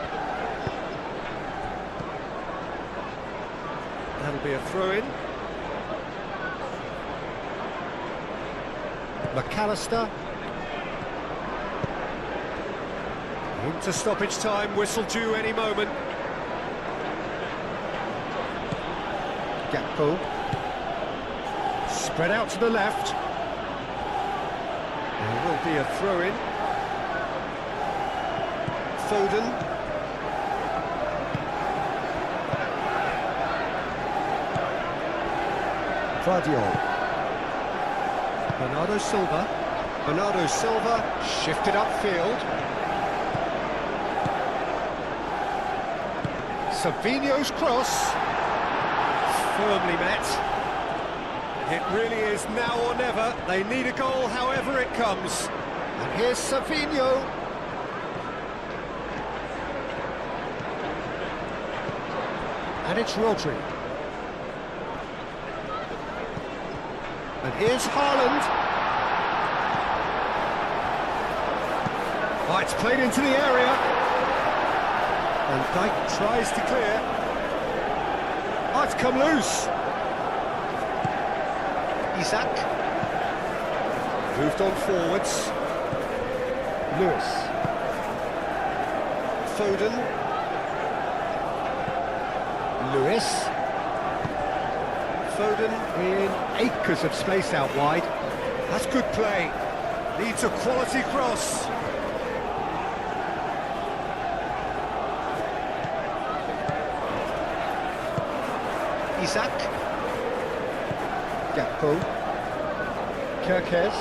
That'll be a throw-in. McAllister. Into stoppage time, whistle due any moment. Gakpo. Spread out to the left. There will be a throw-in. Foden. Vardiol. Bernardo Silva. Bernardo Silva shifted upfield. Savinho's cross. Firmly met. It really is now or never. They need a goal however it comes. And here's Savinho. And it's Rodri. And here's Haaland. Oh, it's played into the area. And Dijk tries to clear. Oh, it's come loose. Isak. Moved on forwards. Lewis. Foden. Lewis. Foden in acres of space out wide. That's good play. Needs a quality cross. Isak. Gakpo. Kerkez.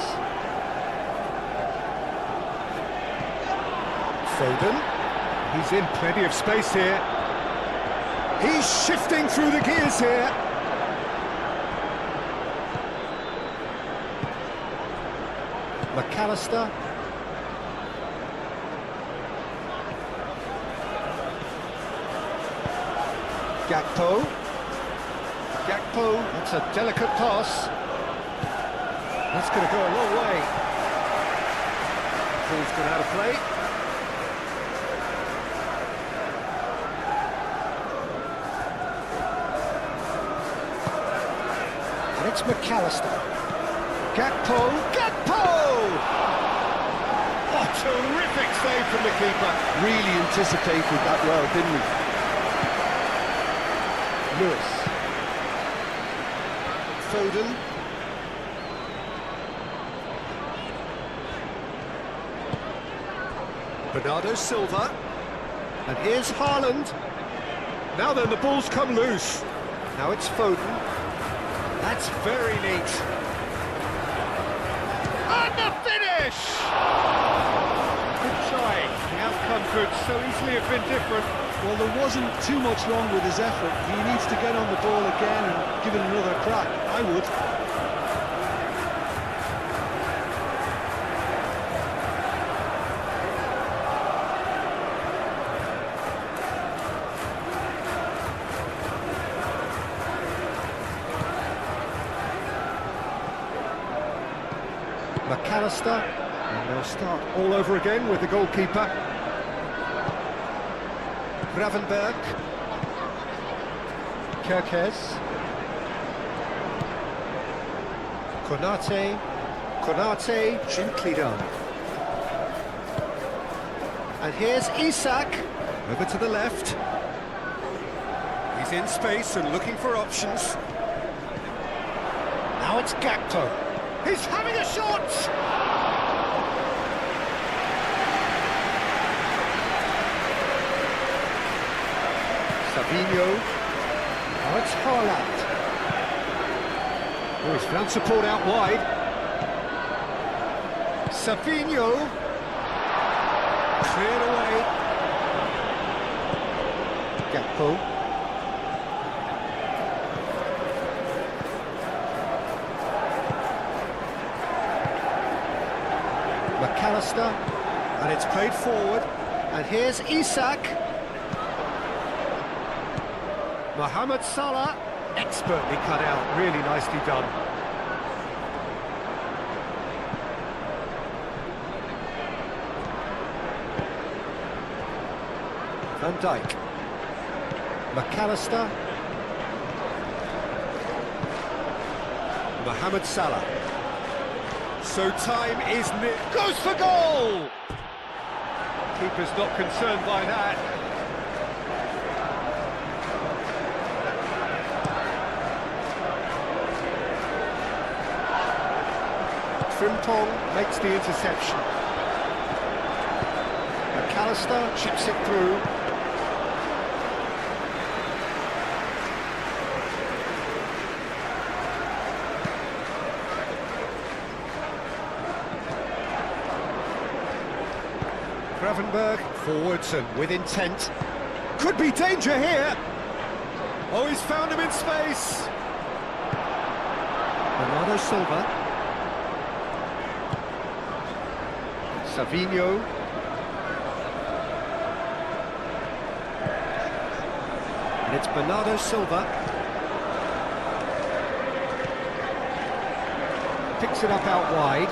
Foden. He's in plenty of space here. He's shifting through the gears here. McAllister. Gakpo. Gakpo, that's a delicate pass. That's going to go a long way. Ball's gone out of play. And it's McAllister. Gakpo, Gakpo! Oh, terrific save from the keeper. Really anticipated that well, didn't he? Lewis. Foden. Bernardo Silva. And here's Haaland. Now then, the ball's come loose. Now it's Foden. That's very neat. And the finish! Good try. The outcome could so easily have been different. Well, there wasn't too much wrong with his effort. He needs to get on the ball again and give it another crack. I would. McAllister, and they'll start all over again with the goalkeeper. Gravenberg. Kerkez. Konate. Konate, gently done. And here's Isak. Over to the left. He's in space and looking for options. Now it's Gakpo. He's having a shot! Savinho. Oh, it's Haaland. Oh, he's found support out wide. Savinho. Cleared away. Gakpo. McAllister. And it's played forward. And here's Isak. Mohamed Salah. Expertly cut out. Really nicely done. Van Dijk. McAllister. Mohamed Salah. So time is near. Goes for goal! Keeper's not concerned by that. Frimpong makes the interception. McAllister chips it through. Gravenberg forwards and with intent. Could be danger here. Oh, he's found him in space. Bernardo Silva. Savinho. And it's Bernardo Silva. Picks it up out wide.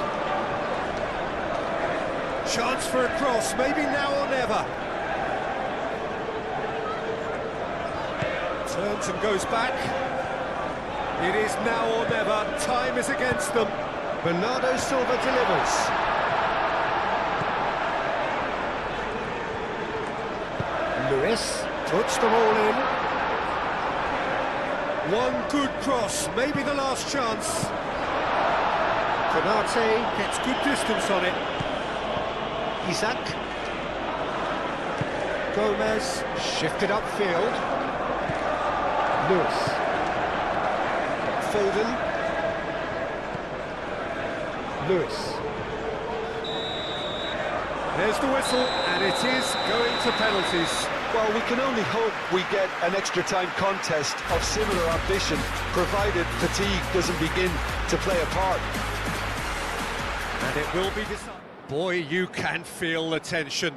Chance for a cross, maybe now or never. Turns and goes back. It is now or never. Time is against them. Bernardo Silva delivers. Lewis puts them all in. One good cross, maybe the last chance. Konate gets good distance on it. Isak. Gomez shifted upfield. Lewis. Foden. Lewis. There's the whistle, and it is going to penalties. Well, we can only hope we get an extra time contest of similar ambition, provided fatigue doesn't begin to play a part. And it will be decided. Boy, you can feel the tension.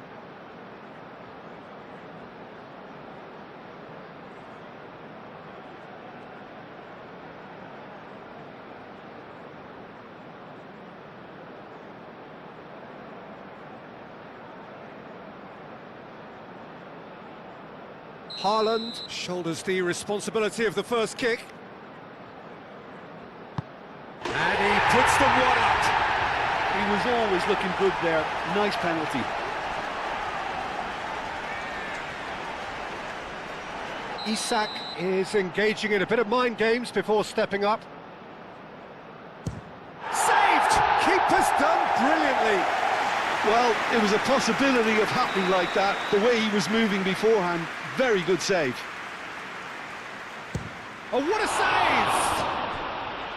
Haaland shoulders the responsibility of the first kick. And he puts them one up. He was always looking good there. Nice penalty. Isak is engaging in a bit of mind games before stepping up. Saved! Keeper's done brilliantly. Well, it was a possibility of happening like that. The way he was moving beforehand, very good save. Oh, what a save!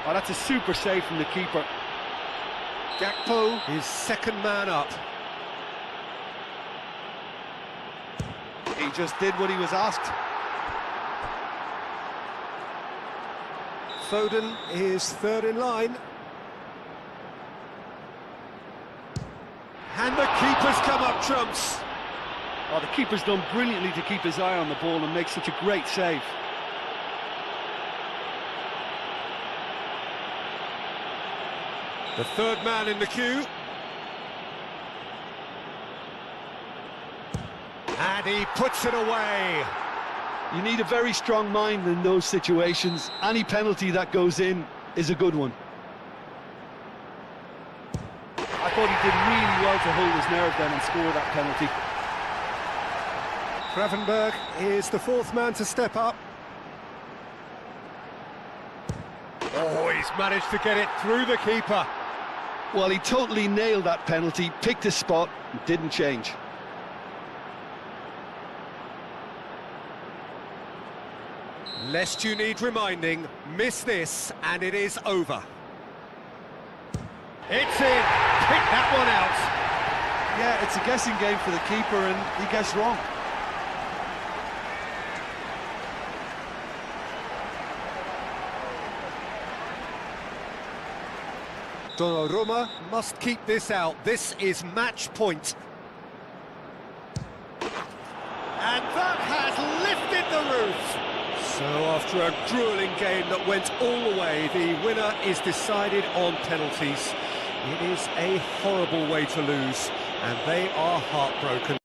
Oh, that's a super save from the keeper. Gakpo, his second man up. He just did what he was asked. Foden is third in line. And the keeper's come up trumps. Oh, the keeper's done brilliantly to keep his eye on the ball and make such a great save. The third man in the queue. And he puts it away. You need a very strong mind in those situations. Any penalty that goes in is a good one. I thought he did really well to hold his nerve then and score that penalty. Gravenberg is the fourth man to step up. Oh, he's managed to get it through the keeper. Well, he totally nailed that penalty, picked his spot, and didn't change. Lest you need reminding, miss this and it is over. It's in, pick that one out. Yeah, it's a guessing game for the keeper and he guessed wrong. Donnarumma must keep this out. This is match point. And that has lifted the roof. So after a gruelling game that went all the way, the winner is decided on penalties. It is a horrible way to lose, and they are heartbroken.